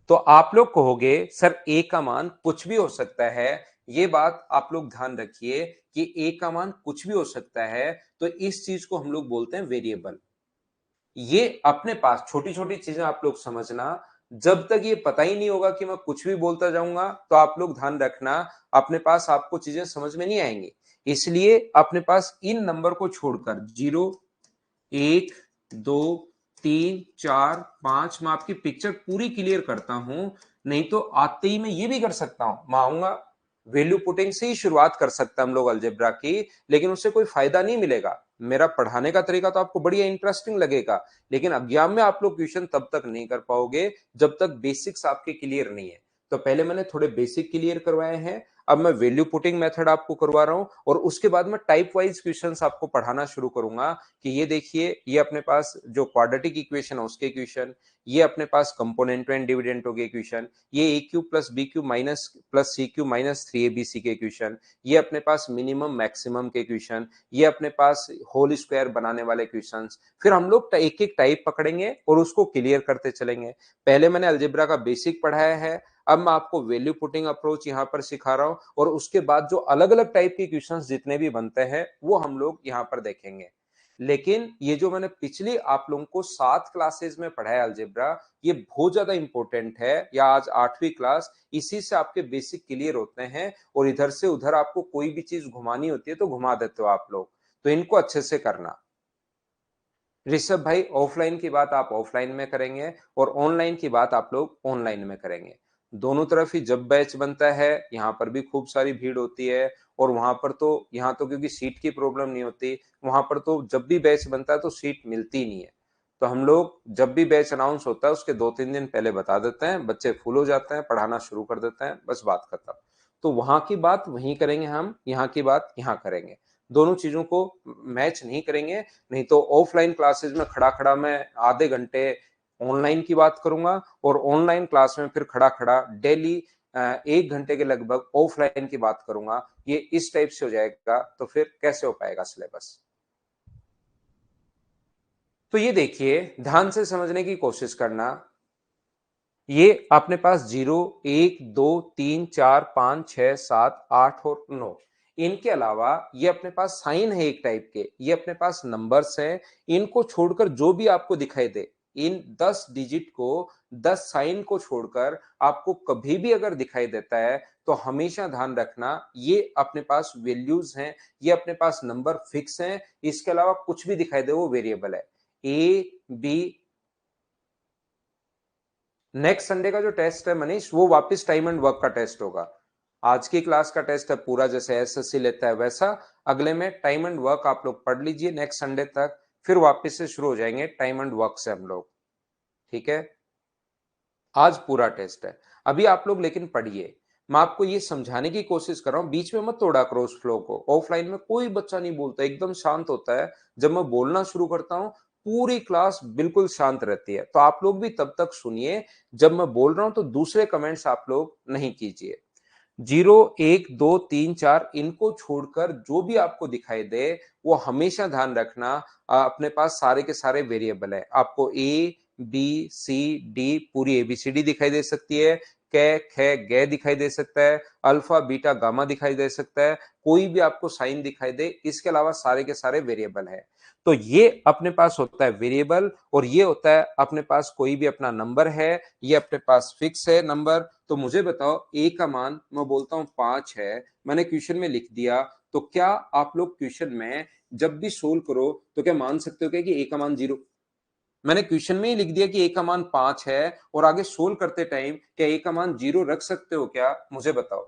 तो आप लोग कहोगे सर ए का मान कुछ भी हो सकता है। ये बात आप लोग ध्यान रखिए कि ए का मान कुछ भी हो सकता है, तो इस चीज को हम लोग बोलते हैं वेरिएबल। ये अपने पास छोटी-छोटी चीजें आप लोग समझना, जब तक ये पता ही नहीं होगा कि मैं कुछ भी बोलता जाऊंगा, तो आप लोग ध्यान रखना, अपने पास आपको चीजें समझ में नहीं आएंगी। इसलिए अपने पास इन नंबर को छोड़कर 0, 1, 2, 3, 4, 5 मैं आपकी पिक्चर पूरी क्लियर करता हूं। नहीं तो आते ही मैं ये भी कर सकता हूं, मैं आऊंगा वैल्यू पुटिंग से ही शुरुआत कर सकते हैं हम लोग अलजेब्रा की, लेकिन उससे कोई फायदा नहीं मिलेगा। मेरा पढ़ाने का तरीका तो आपको बढ़िया इंटरेस्टिंग लगेगा, लेकिन एग्जाम में आप लोग क्वेश्चन तब तक नहीं कर पाओगे जब तक बेसिक्स आपके क्लियर नहीं है। तो पहले मैंने थोड़े बेसिक क्लियर करवाए हैं, अब मैं वैल्यू पुटिंग मेथड आपको करवा रहा हूं, और उसके बाद मैं टाइप वाइज क्वेश्चंस आपको पढ़ाना शुरू करूंगा कि ये देखिए, ये अपने पास जो क्वाड्रेटिक इक्वेशन है उसके इक्वेशन, ये अपने पास कंपोनेंट एंड डिविडेंड हो गए इक्वेशन, ये a cube plus b cube minus plus c cube minus 3abc के इक्वेशन, ये अपने पास मिनिमम मैक्सिमम के इक्वेशन, ये अपने पास होल स्क्वायर बनाने वाले इक्वेशंस। फिर हम लोग एक एक टाइप पकड़ेंगे और उसको क्लियर करते चलेंगे। पहले मैंने अलजेब्रा का बेसिक पढ़ाया है, अब मैं आपको वैल्यू पुटिंग अप्रोच यहाँ पर सिखा रहा हूं, और उसके बाद जो अलग अलग टाइप के क्वेश्चंस जितने भी बनते हैं वो हम लोग यहाँ पर देखेंगे। लेकिन ये जो मैंने पिछली आप लोगों को 7 क्लासेस में पढ़ाया अलजेब्रा, ये बहुत ज्यादा इंपॉर्टेंट है, या आज 8वीं क्लास, इसी से आपके बेसिक क्लियर होते हैं, और इधर से उधर आपको कोई भी चीज घुमानी होती है तो घुमा देते हो आप लोग। तो इनको अच्छे से करना। ऋषभ भाई, ऑफलाइन की बात आप ऑफलाइन में करेंगे और ऑनलाइन की बात आप लोग ऑनलाइन में करेंगे। दोनों तरफ ही जब बैच बनता है, यहाँ पर भी खूब सारी भीड़ होती है, और वहां पर तो यहाँ तो क्योंकि सीट की प्रॉब्लम नहीं होती, वहां पर तो जब भी बैच बनता है तो सीट मिलती नहीं है। तो हम लोग जब भी बैच अनाउंस होता है उसके 2-3 दिन पहले बता देते हैं, बच्चे फुल हो जाते हैं, पढ़ाना शुरू कर देते हैं, बस बात खत्म। तो वहां की बात वहीं करेंगे हम, यहाँ की बात यहाँ करेंगे। दोनों चीजों को मैच नहीं करेंगे। नहीं तो ऑफलाइन क्लासेस में खड़ा खड़ा मैं आधे घंटे ऑनलाइन की बात करूंगा, और ऑनलाइन क्लास में फिर खड़ा खड़ा डेली 1 घंटे के लगभग ऑफलाइन की बात करूंगा। ये इस टाइप से हो जाएगा, तो फिर कैसे हो पाएगा सिलेबस? तो ये देखिए, ध्यान से समझने की कोशिश करना। ये अपने पास 0, 1, 2, 3, 4, 5, 6, 7, 8 और 9, इनके अलावा ये अपने पास साइन है एक टाइप के, ये अपने पास नंबर्स हैं। इनको छोड़कर जो भी आपको दिखाई दे, इन 10 डिजिट को, 10 साइन को छोड़कर आपको कभी भी अगर दिखाई देता है, तो हमेशा ध्यान रखना ये अपने पास वैल्यूज हैं, ये अपने पास नंबर फिक्स हैं। इसके अलावा कुछ भी दिखाई दे वो वेरिएबल है। A B. नेक्स्ट संडे का जो टेस्ट है मनीष, वो वापस टाइम एंड वर्क का टेस्ट होगा। आज की क्लास का टेस्ट है पूरा जैसे एसएससी लेता है वैसा, अगले में टाइम एंड वर्क आप लोग पढ़ लीजिए नेक्स्ट संडे तक, फिर वापस से शुरू हो जाएंगे टाइम एंड वर्क से हम लोग। ठीक है, आज पूरा टेस्ट है। अभी आप लोग लेकिन पढ़िए, मैं आपको ये समझाने की कोशिश कर रहा हूं, बीच में मत तोड़ा करो उस फ्लो को। ऑफलाइन में कोई बच्चा नहीं बोलता, एकदम शांत होता है। जब मैं बोलना शुरू करता हूं, पूरी क्लास बिल्कुल शांत रहती है। तो आप लोग भी तब तक सुनिए, जब मैं बोल रहा हूं तो दूसरे कमेंट्स आप लोग नहीं कीजिए। 0, 1, 2, 3, 4 इनको छोड़कर जो भी आपको दिखाई दे, वो हमेशा ध्यान रखना अपने पास सारे के सारे वेरिएबल है। आपको ए बी सी डी पूरी एबीसीडी दिखाई दे सकती है, कै ख ग दिखाई दे सकता है, अल्फा बीटा गामा दिखाई दे सकता है, कोई भी आपको साइन दिखाई दे, इसके अलावा सारे के सारे वेरिएबल है। तो ये अपने पास होता है वेरिएबल और ये होता है अपने पास कोई भी अपना नंबर है, ये अपने पास फिक्स है नंबर। तो मुझे बताओ a का मान मैं बोलता हूं 5 है, मैंने क्वेश्चन में लिख दिया। तो क्या आप लोग क्वेश्चन में जब भी सोल्व करो तो क्या मान सकते हो क्या कि a का मान 0? मैंने क्वेश्चन में ही लिख दिया कि a का मान 5 है और आगे सोल्व करते टाइम क्या a का मान 0 रख सकते हो क्या, मुझे बताओ।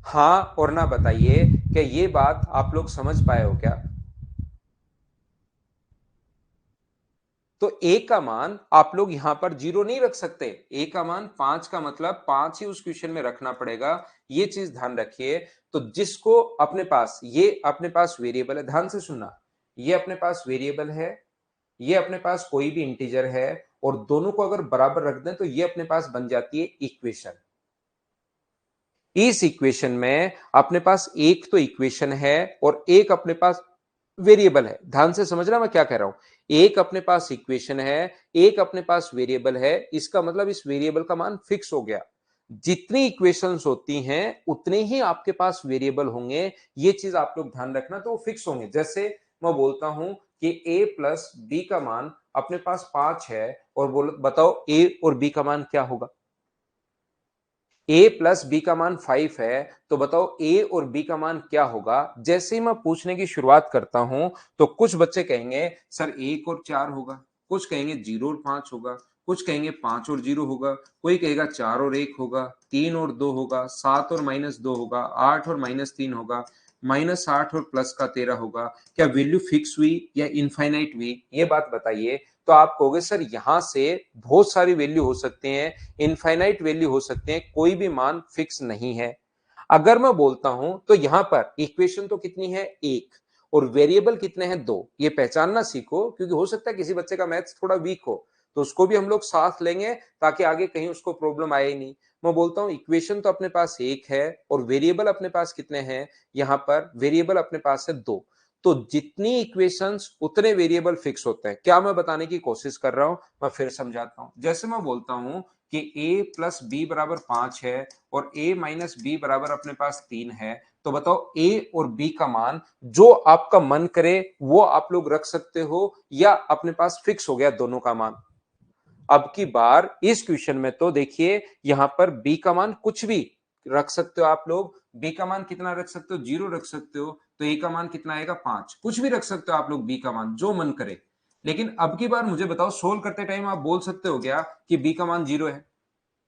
हाँ और ना बताइए, क्या ये बात आप लोग समझ पाए हो क्या? तो a का मान आप लोग यहां पर 0 नहीं रख सकते, a का मान 5 का मतलब 5 ही उस क्वेश्चन में रखना पड़ेगा, ये चीज ध्यान रखिए। तो जिसको अपने पास ये अपने पास वेरिएबल है, ध्यान से सुनना, ये अपने पास वेरिएबल है, ये अपने पास कोई भी इंटीजर है और दोनों को अगर बराबर रख दें तो ये अपने पास बन जाती है इक्वेशन। इस इक्वेशन में अपने पास एक तो इक्वेशन है और एक अपने पास वेरिएबल है। ध्यान से समझना मैं क्या कह रहा हूं, एक अपने पास इक्वेशन है, एक अपने पास वेरिएबल है, इसका मतलब इस वेरिएबल का मान फिक्स हो गया। जितनी इक्वेशंस होती हैं उतने ही आपके पास वेरिएबल होंगे, ये चीज आप लोग ध्यान रखना, तो वो फिक्स होंगे। जैसे मैं बोलता हूं कि a प्लस बी का मान अपने पास 5 है और बोलो बताओ a और b का मान क्या होगा। a प्लस बी का मान 5 है, तो बताओ a और b का मान क्या होगा। जैसे ही मैं पूछने की शुरुआत करता हूं तो कुछ बच्चे कहेंगे सर 1 और 4 होगा, कुछ कहेंगे 0 और 5 होगा, कुछ कहेंगे 5 और 0 होगा, कोई कहेगा 4 और 1 होगा, 3 और 2 होगा, 7 और -2 होगा, 8 और -3 होगा, -8 और प्लस का 13 होगा। क्या वैल्यू फिक्स हुई या इनफाइनाइट हुई, ये बात बताइए। तो आप कहोगे सर यहां से बहुत सारी वैल्यू हो सकते हैं, इनफाइनाइट वैल्यू हो सकते हैं, कोई भी मान फिक्स नहीं है। अगर मैं बोलता हूं तो यहां पर इक्वेशन तो कितनी है, एक, और वेरिएबल कितने हैं, दो। ये पहचानना सीखो क्योंकि हो सकता है किसी बच्चे का मैथ्स थोड़ा वीक हो, तो उसको भी हम लोग साथ लेंगे ताकि आगे कहीं उसको प्रॉब्लम आए ही नहीं। मैं बोलता हूं इक्वेशन तो अपने पास एक है और वेरिएबल अपने पास कितने हैं, यहां पर वेरिएबल अपने पास है दो। तो जितनी इक्वेशंस उतने वेरिएबल फिक्स होते हैं। क्या मैं बताने की कोशिश कर रहा हूं, मैं फिर समझाता हूं। जैसे मैं बोलता हूं कि a प्लस बी बराबर 5 है और a माइनस बी बराबर अपने पास 3 है, तो बताओ a और b का मान जो आपका मन करे वो आप लोग रख सकते हो या अपने पास फिक्स हो गया दोनों का मान। अब की बार इस क्वेश्चन में तो देखिए यहां पर b का मान कुछ भी रख सकते हो आप लोग, b का मान कितना रख सकते हो, 0 रख सकते हो, तो a का मान कितना आएगा 5, कुछ भी रख सकते हो आप लोग b का मान जो मन करे। लेकिन अब की बार मुझे बताओ सोल्व करते टाइम आप बोल सकते हो क्या कि b का मान 0 है।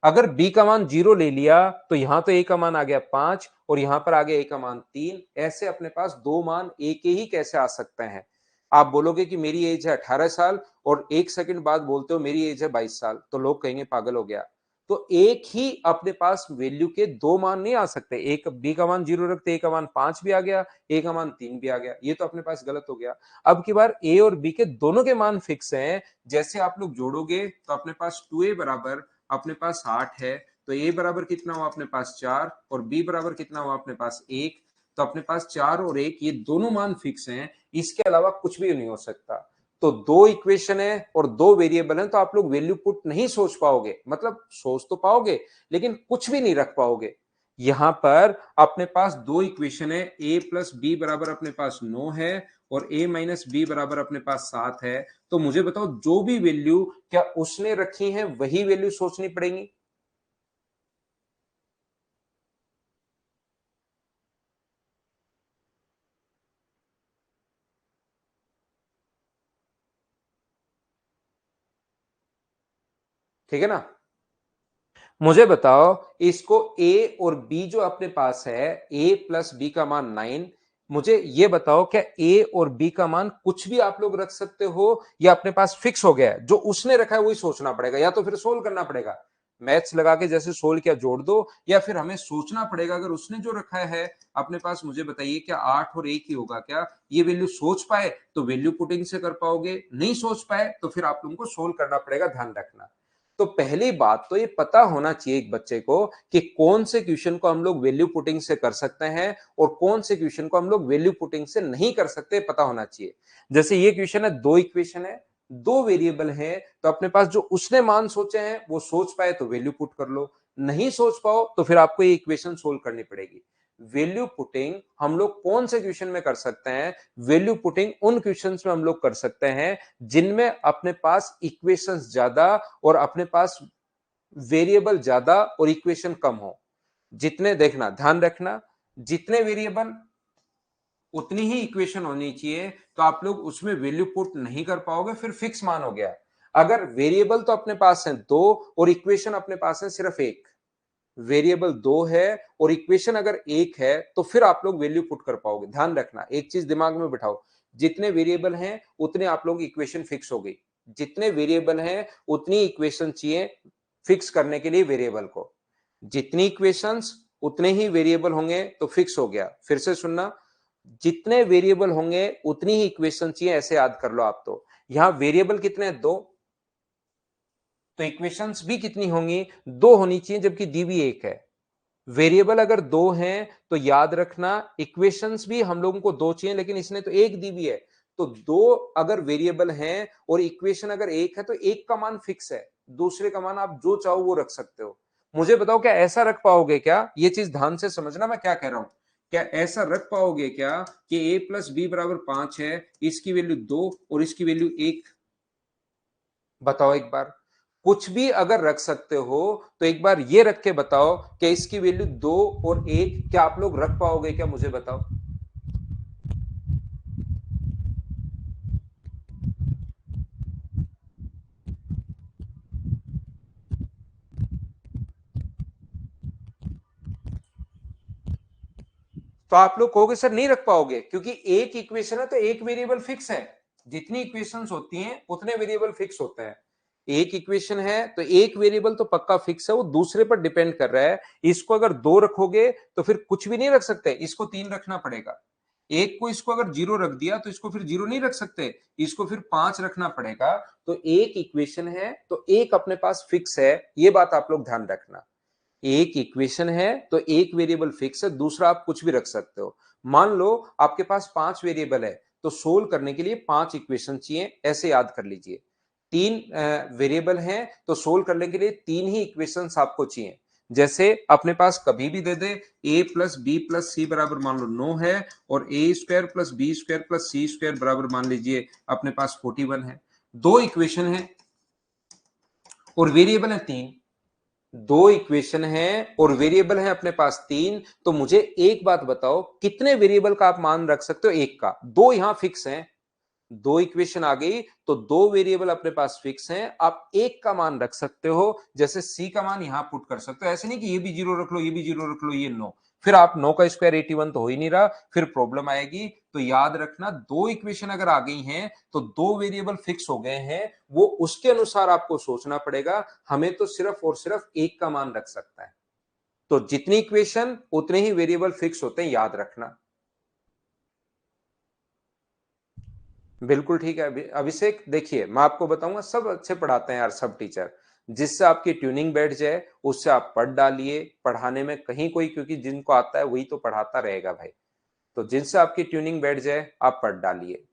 अगर b का मान 0 ले लिया तो यहां तो a का मान आ गया 5 और यहां पर आ गया a का मान 3, ऐसे अपने पास दो मान a के ही कैसे आ सकते हैं। आप बोलोगे कि मेरी एज है 18 साल और एक सेकंड बाद बोलते हो मेरी एज है 22 साल, तो लोग कहेंगे पागल हो गया। तो एक ही अपने पास वैल्यू के दो मान नहीं आ सकते, एक b का मान 0 रखते a का मान 5 भी आ गया, a का मान 3 भी आ गया, ये तो अपने पास गलत हो गया। अब की बार a और b के दोनों के मान फिक्स हैं, जैसे आप लोग जोड़ोगे तो अपने पास 2a बराबर अपने पास 8 है, तो a बराबर कितना हुआ अपने पास 4 और b बराबर कितना हुआ अपने पास 1। तो अपने पास 4 और 1 ये दोनों मान फिक्स हैं, इसके अलावा कुछ भी नहीं हो सकता। तो दो इक्वेशन है और दो वेरिएबल हैं, तो आप लोग वैल्यू पुट नहीं सोच पाओगे, मतलब सोच तो पाओगे लेकिन कुछ भी नहीं रख पाओगे। यहां पर अपने पास दो इक्वेशन है, a प्लस बी बराबर अपने पास 9 है और a माइनस बी बराबर अपने पास 7 है। तो मुझे बताओ जो भी वैल्यू क्या उसने रखी है वही वैल्यू सोचनी पड़ेगी। ठीक है ना, मुझे बताओ इसको a और b जो अपने पास है, a प्लस बी का मान 9, मुझे ये बताओ क्या a और b का मान कुछ भी आप लोग रख सकते हो या अपने पास फिक्स हो गया है, जो उसने रखा है वही सोचना पड़ेगा या तो फिर सोल्व करना पड़ेगा। मैथ्स लगा के जैसे सोल्व किया जोड़ दो, या फिर हमें सोचना पड़ेगा अगर उसने जो रखा है अपने पास। मुझे बताइए क्या 8 और 1 ही होगा क्या, ये वैल्यू सोच पाए तो वैल्यू पुटिंग से कर पाओगे, नहीं सोच पाए तो फिर आप लोगों को सोल्व करना पड़ेगा, ध्यान रखना। तो पहली बात तो ये पता होना चाहिए एक बच्चे को कि कौन से क्वेश्चन को हम लोग वैल्यू पुटिंग से कर सकते हैं और कौन से क्वेश्चन को हम लोग वैल्यू पुटिंग से नहीं कर सकते, पता होना चाहिए। जैसे ये क्वेश्चन है, दो इक्वेशन है, दो वेरिएबल है, तो अपने पास जो उसने मान सोचे हैं वो सोच पाए तो वैल्यू पुट कर लो, नहीं सोच पाओ तो फिर आपको ये इक्वेशन सोल्व करनी पड़ेगी। वैल्यू पुटिंग हम लोग कौन से क्वेश्चन में कर सकते हैं? वैल्यू पुटिंग उन क्वेश्चंस में हम लोग कर सकते हैं जिनमें अपने पास इक्वेशंस ज्यादा और अपने पास वेरिएबल ज्यादा और इक्वेशन कम हो। जितने, देखना ध्यान रखना, जितने वेरिएबल उतनी ही इक्वेशन होनी चाहिए, तो आप लोग उसमें वैल्यू पुट नहीं कर पाओगे, फिर फिक्स मान हो गया। अगर वेरिएबल तो अपने पास है दो और इक्वेशन अपने पास है सिर्फ एक, वेरिएबल दो है और इक्वेशन अगर एक है, तो फिर आप लोग वैल्यू पुट कर पाओगे। ध्यान रखना, एक चीज दिमाग में बिठाओ, जितने वेरिएबल हैं उतने आप लोग इक्वेशन फिक्स हो गई, जितने वेरिएबल हैं उतनी इक्वेशन चाहिए फिक्स करने के लिए वेरिएबल को, जितनी इक्वेशंस उतने ही वेरिएबल होंगे तो फिक्स हो गया। फिर से सुनना, जितने वेरिएबल होंगे उतनी ही इक्वेशन चाहिए, ऐसे याद कर लो आप। तो यहां वेरिएबल कितने हैं? दो, तो इक्वेशंस भी कितनी होंगी? दो होनी चाहिए, जबकि दी भी एक है। वेरिएबल अगर दो हैं तो याद रखना इक्वेशंस भी हम लोगों को दो चाहिए, लेकिन इसने तो एक दी भी है। तो दो अगर वेरिएबल हैं और इक्वेशन अगर एक है, तो एक का मान फिक्स है, दूसरे का मान आप जो चाहो वो रख सकते हो। मुझे बताओ, क्या ऐसा रख पाओगे क्या? ये चीज ध्यान से समझना मैं क्या कह रहा हूं। क्या ऐसा रख पाओगे क्या कि a प्लस बी बराबर 5 है, इसकी वैल्यू 2 और इसकी वैल्यू 1? बताओ एक बार। कुछ भी अगर रख सकते हो तो एक बार ये रख के बताओ कि इसकी वैल्यू 2 और 1 क्या आप लोग रख पाओगे क्या? मुझे बताओ। तो आप लोग कहोगे सर नहीं रख पाओगे, क्योंकि एक इक्वेशन है तो एक वेरिएबल फिक्स है। जितनी इक्वेशंस होती हैं उतने वेरिएबल फिक्स होते हैं। एक इक्वेशन है तो एक वेरिएबल तो पक्का फिक्स है, वो दूसरे पर डिपेंड कर रहा है। इसको अगर दो रखोगे तो फिर कुछ भी नहीं रख सकते, इसको तीन रखना पड़ेगा। एक को, इसको अगर जीरो रख दिया तो इसको फिर जीरो नहीं रख सकते, इसको फिर पांच रखना पड़ेगा। तो एक इक्वेशन है तो एक अपने पास फिक्स है, ये बात आप लोग ध्यान रखना। एक इक्वेशन है तो एक वेरिएबल फिक्स है, दूसरा आप कुछ भी रख सकते हो। मान लो आपके पास पांच वेरिएबल है, तो सोल्व करने के लिए पांच इक्वेशन चाहिए, ऐसे याद कर लीजिए। तीन वेरिएबल हैं तो सोल्व करने के लिए तीन ही इक्वेशंस आपको चाहिए। जैसे अपने पास कभी भी दे दे a plus b plus c बराबर मान लो 9 है, और a square plus b square plus c square बराबर मान लीजिए अपने पास 41 है। दो इक्वेशन है और वेरिएबल है तीन। दो इक्वेशन है और वेरिएबल है अपने पास तीन, तो मुझे एक बात बताओ, कितने वेरिएबल का आप मान रख सकते हो? एक का। दो यहां फिक्स हैं, दो इक्वेशन आ गई तो दो वेरिएबल अपने पास फिक्स हैं, आप एक का मान रख सकते हो। जैसे सी का मान यहां पुट कर सकते हो, ऐसे नहीं कि ये भी जीरो रख लो, ये भी जीरो रख लो, ये नो। फिर आप 9 का स्क्वायर 81 तो हो ही नहीं रहा, फिर प्रॉब्लम आएगी। तो याद रखना, दो इक्वेशन अगर आ गई हैं तो दो वेरिएबल फिक्स हो गए हैं, वो उसके अनुसार आपको सोचना पड़ेगा। हमें तो सिर्फ और सिर्फ एक का मान रख सकता है। तो जितनी इक्वेशन उतने ही वेरिएबल फिक्स होते हैं, याद रखना। बिल्कुल ठीक है अभिषेक, देखिए मैं आपको बताऊंगा, सब अच्छे पढ़ाते हैं यार, सब टीचर। जिससे आपकी ट्यूनिंग बैठ जाए उससे आप पढ़ डालिए, पढ़ाने में कहीं कोई, क्योंकि जिनको आता है वही तो पढ़ाता रहेगा भाई। तो जिनसे आपकी ट्यूनिंग बैठ जाए आप पढ़ डालिए।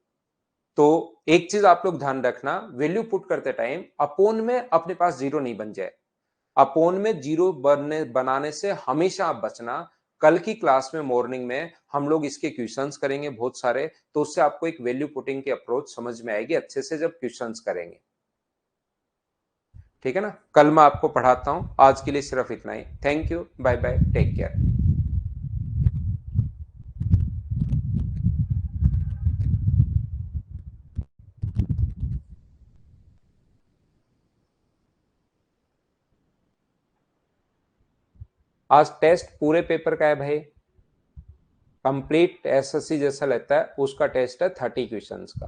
तो एक चीज आप लोग ध्यान रखना, वैल्यू पुट करते टाइम अपोन में अपने पास जीरो नहीं बन जाए। अपोन में जीरो बनाने से हमेशा आप बचना। कल की क्लास में मॉर्निंग में हम लोग इसके क्वेश्चंस करेंगे बहुत सारे, तो उससे आपको एक वैल्यू पुटिंग की अप्रोच समझ में आएगी अच्छे से जब क्वेश्चंस करेंगे। ठीक है ना? कल मैं आपको पढ़ाता हूं, आज के लिए सिर्फ इतना ही। Thank you, bye bye, take care. आज टेस्ट पूरे पेपर का है भाई, कंप्लीट एसएससी जैसा लेता है उसका टेस्ट है 30 क्वेश्चंस का।